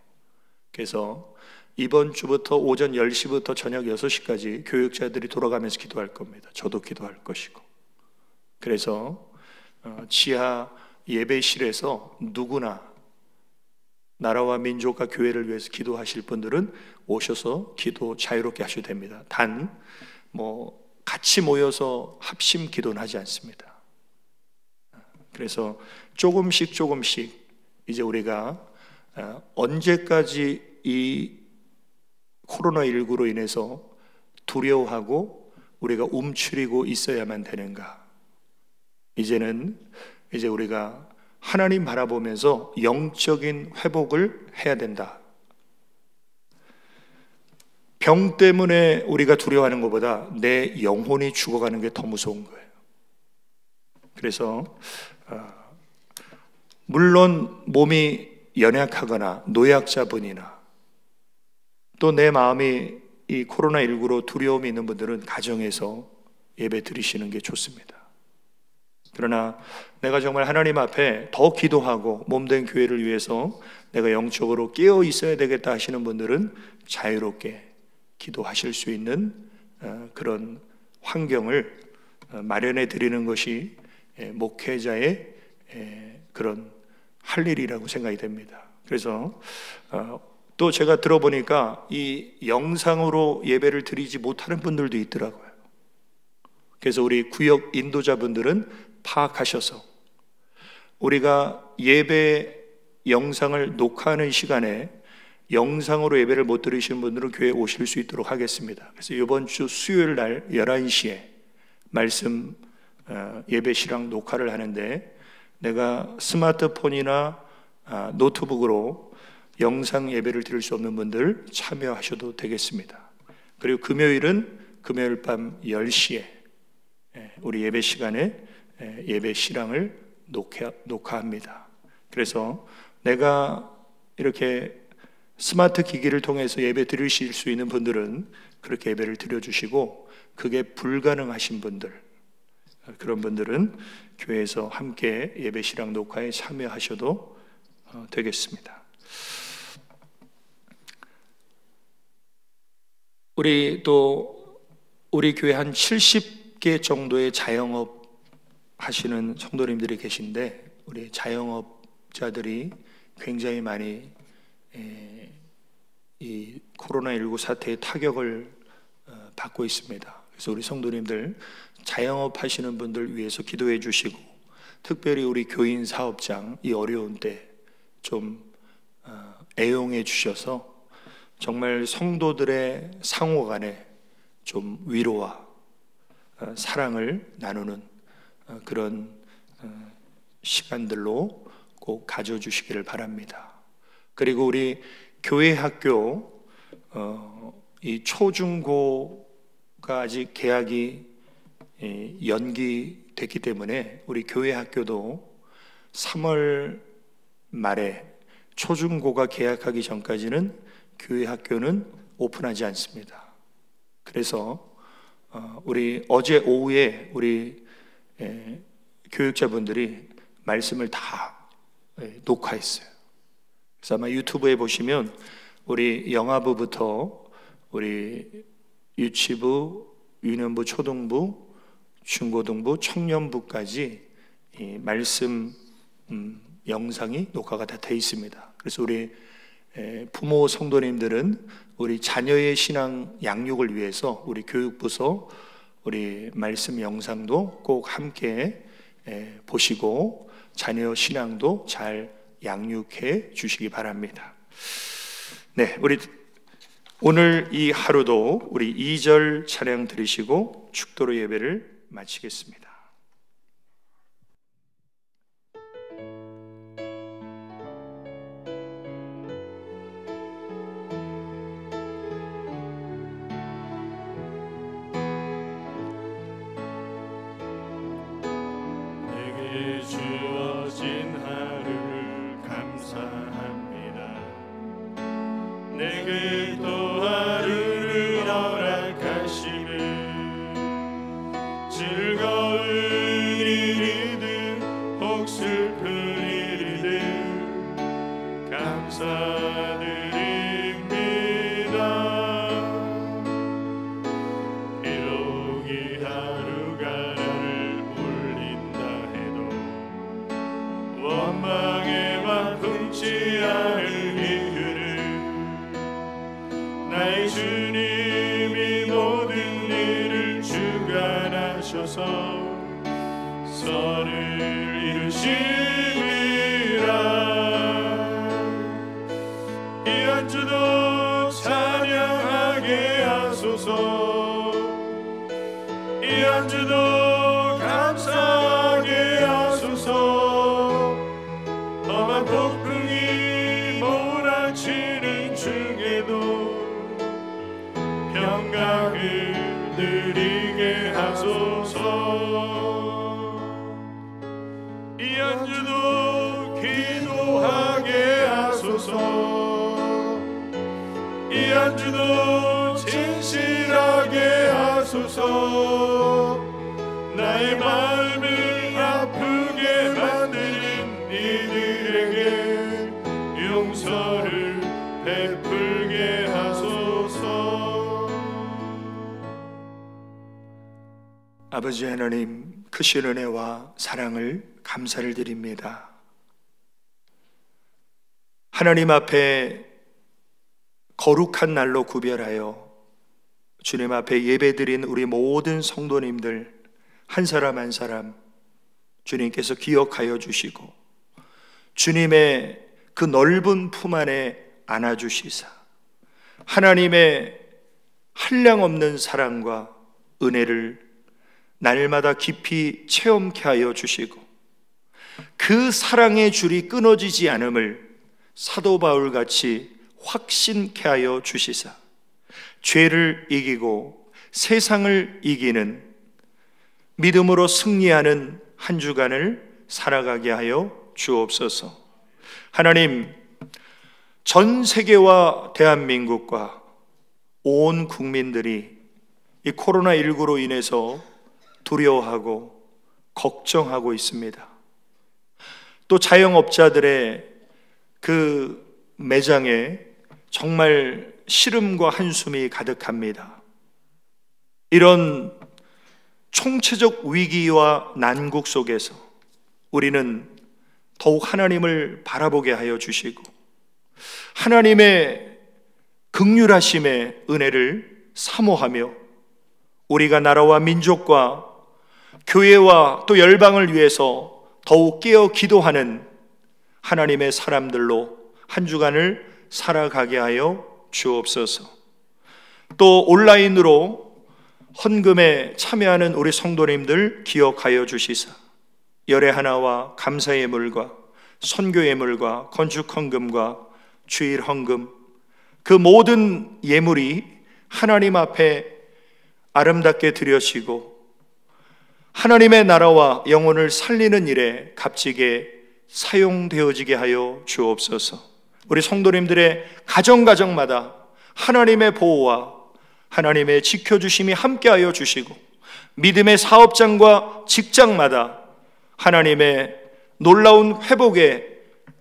C: 그래서 이번 주부터 오전 10시부터 저녁 6시까지 교육자들이 돌아가면서 기도할 겁니다. 저도 기도할 것이고. 그래서 지하 예배실에서 누구나 나라와 민족과 교회를 위해서 기도하실 분들은 오셔서 기도 자유롭게 하셔도 됩니다. 단 같이 모여서 합심 기도는 하지 않습니다. 그래서 조금씩 이제 우리가 언제까지 이 코로나19로 인해서 두려워하고 우리가 움츠리고 있어야만 되는가? 이제 우리가 하나님 바라보면서 영적인 회복을 해야 된다. 병 때문에 우리가 두려워하는 것보다 내 영혼이 죽어가는 게 더 무서운 거예요. 그래서 물론 몸이 연약하거나 노약자분이나 또 내 마음이 이 코로나19로 두려움이 있는 분들은 가정에서 예배 드리시는 게 좋습니다. 그러나 내가 정말 하나님 앞에 더 기도하고 몸된 교회를 위해서 내가 영적으로 깨어 있어야 되겠다 하시는 분들은 자유롭게 기도하실 수 있는 그런 환경을 마련해 드리는 것이 목회자의 그런 할 일이라고 생각이 됩니다. 그래서 또 제가 들어보니까 이 영상으로 예배를 드리지 못하는 분들도 있더라고요. 그래서 우리 구역 인도자분들은 파악하셔서 우리가 예배 영상을 녹화하는 시간에 영상으로 예배를 못 들으시는 분들은 교회에 오실 수 있도록 하겠습니다. 그래서 이번 주 수요일 날 11시에 말씀 예배시랑 녹화를 하는데, 내가 스마트폰이나 노트북으로 영상 예배를 드릴 수 없는 분들 참여하셔도 되겠습니다. 그리고 금요일은 금요일 밤 10시에 우리 예배 시간에 예배 시랑을 녹화합니다. 그래서 내가 이렇게 스마트 기기를 통해서 예배 드리실 수 있는 분들은 그렇게 예배를 드려주시고, 그게 불가능하신 분들, 그런 분들은 교회에서 함께 예배 시랑 녹화에 참여하셔도 되겠습니다. 우리 교회 한 70개 정도의 자영업 하시는 성도님들이 계신데, 우리 자영업자들이 굉장히 많이 이 코로나19 사태의 타격을 받고 있습니다. 그래서 우리 성도님들 자영업 하시는 분들 위해서 기도해 주시고, 특별히 우리 교인 사업장 이 어려운 때 좀 애용해 주셔서 정말 성도들의 상호 간에 좀 위로와 사랑을 나누는 그런 시간들로 꼭 가져주시기를 바랍니다. 그리고 우리 교회 학교 이 초중고가 아직 개학이 연기됐기 때문에 우리 교회 학교도 3월 말에 초중고가 개학하기 전까지는 교회 학교는 오픈하지 않습니다. 그래서 우리 어제 오후에 우리 교육자분들이 말씀을 다 녹화했어요. 그래서 아마 유튜브에 보시면 우리 영아부부터 우리 유치부, 유년부, 초등부, 중고등부, 청년부까지 이 말씀 영상이 녹화가 다 돼 있습니다. 그래서 우리 부모 성도님들은 우리 자녀의 신앙 양육을 위해서 우리 교육부서 우리 말씀 영상도 꼭 함께 보시고 자녀 신앙도 잘 양육해 주시기 바랍니다. 네, 우리 오늘 이 하루도 우리 2절 찬양 들으시고 축도로 예배를 마치겠습니다.
B: 주어진 하루를 감사합니다. 내게 또 하루를 허락하시네. 즐거운 일이든 혹 슬픈 일이든 감사드립니다. 비록 이 하루가 원망에만 품지 않을 이유를 나의 주님이 모든 일을 주관하셔서 선을 이루심이라. 이 한 주도 찬양하게 하소서. 이 한 주도 감사하게 하소서. 험한 폭풍이 몰아치는 중에도 평강을 누리게 하소서. 이 한 주도 기도하게 하소서. 이 한 주도 진실하게 하소서. 나의 마음을 아프게 만드는 이들에게 용서를 베풀게 하소서.
C: 아버지 하나님, 크신 은혜와 사랑을 감사를 드립니다. 하나님 앞에 거룩한 날로 구별하여 주님 앞에 예배드린 우리 모든 성도님들 한 사람 한 사람 주님께서 기억하여 주시고 주님의 그 넓은 품 안에 안아주시사 하나님의 한량없는 사랑과 은혜를 날마다 깊이 체험케 하여 주시고 그 사랑의 줄이 끊어지지 않음을 사도 바울같이 확신케 하여 주시사 죄를 이기고 세상을 이기는 믿음으로 승리하는 한 주간을 살아가게 하여 주옵소서. 하나님, 전 세계와 대한민국과 온 국민들이 이 코로나19로 인해서 두려워하고 걱정하고 있습니다. 또 자영업자들의 그 매장에 정말 시름과 한숨이 가득합니다. 이런 총체적 위기와 난국 속에서 우리는 더욱 하나님을 바라보게 하여 주시고 하나님의 긍휼하심의 은혜를 사모하며 우리가 나라와 민족과 교회와 또 열방을 위해서 더욱 깨어 기도하는 하나님의 사람들로 한 주간을 살아가게 하여 주옵소서. 또 온라인으로 헌금에 참여하는 우리 성도님들 기억하여 주시사 열의 하나와 감사의 물과 선교 예물과 건축 헌금과 주일 헌금, 그 모든 예물이 하나님 앞에 아름답게 드려지고 하나님의 나라와 영혼을 살리는 일에 값지게 사용되어지게 하여 주옵소서. 우리 성도님들의 가정마다 하나님의 보호와 하나님의 지켜주심이 함께하여 주시고, 믿음의 사업장과 직장마다 하나님의 놀라운 회복의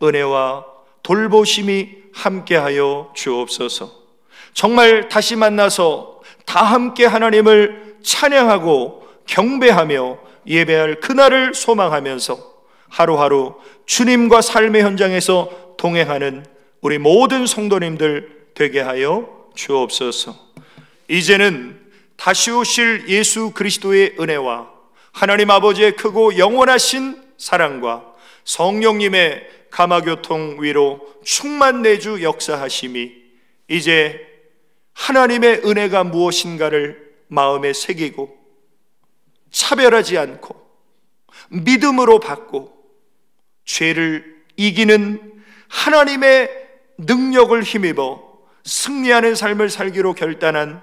C: 은혜와 돌보심이 함께하여 주옵소서. 정말 다시 만나서 다 함께 하나님을 찬양하고 경배하며 예배할 그날을 소망하면서 하루하루 주님과 삶의 현장에서 동행하는 우리 모든 성도님들 되게 하여 주옵소서. 이제는 다시 오실 예수 그리스도의 은혜와 하나님 아버지의 크고 영원하신 사랑과 성령님의 감화교통 위로 충만 내주 역사하심이 이제 하나님의 은혜가 무엇인가를 마음에 새기고 차별하지 않고 믿음으로 받고 죄를 이기는 하나님의 능력을 힘입어 승리하는 삶을 살기로 결단한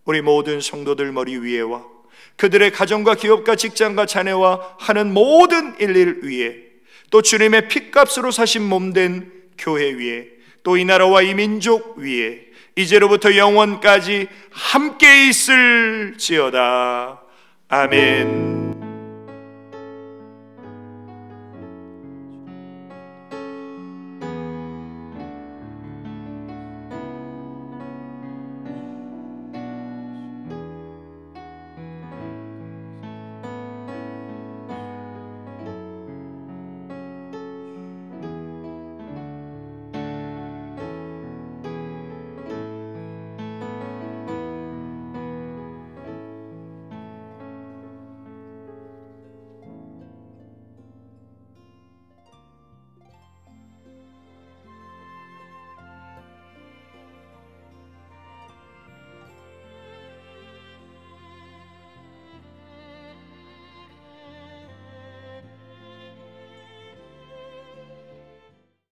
C: 우리 모든 성도들 머리 위에와 그들의 가정과 기업과 직장과 자녀와 하는 모든 일일 위에, 또 주님의 핏값으로 사신 몸된 교회 위에, 또 이 나라와 이 민족 위에 이제로부터 영원까지 함께 있을지어다. 아멘.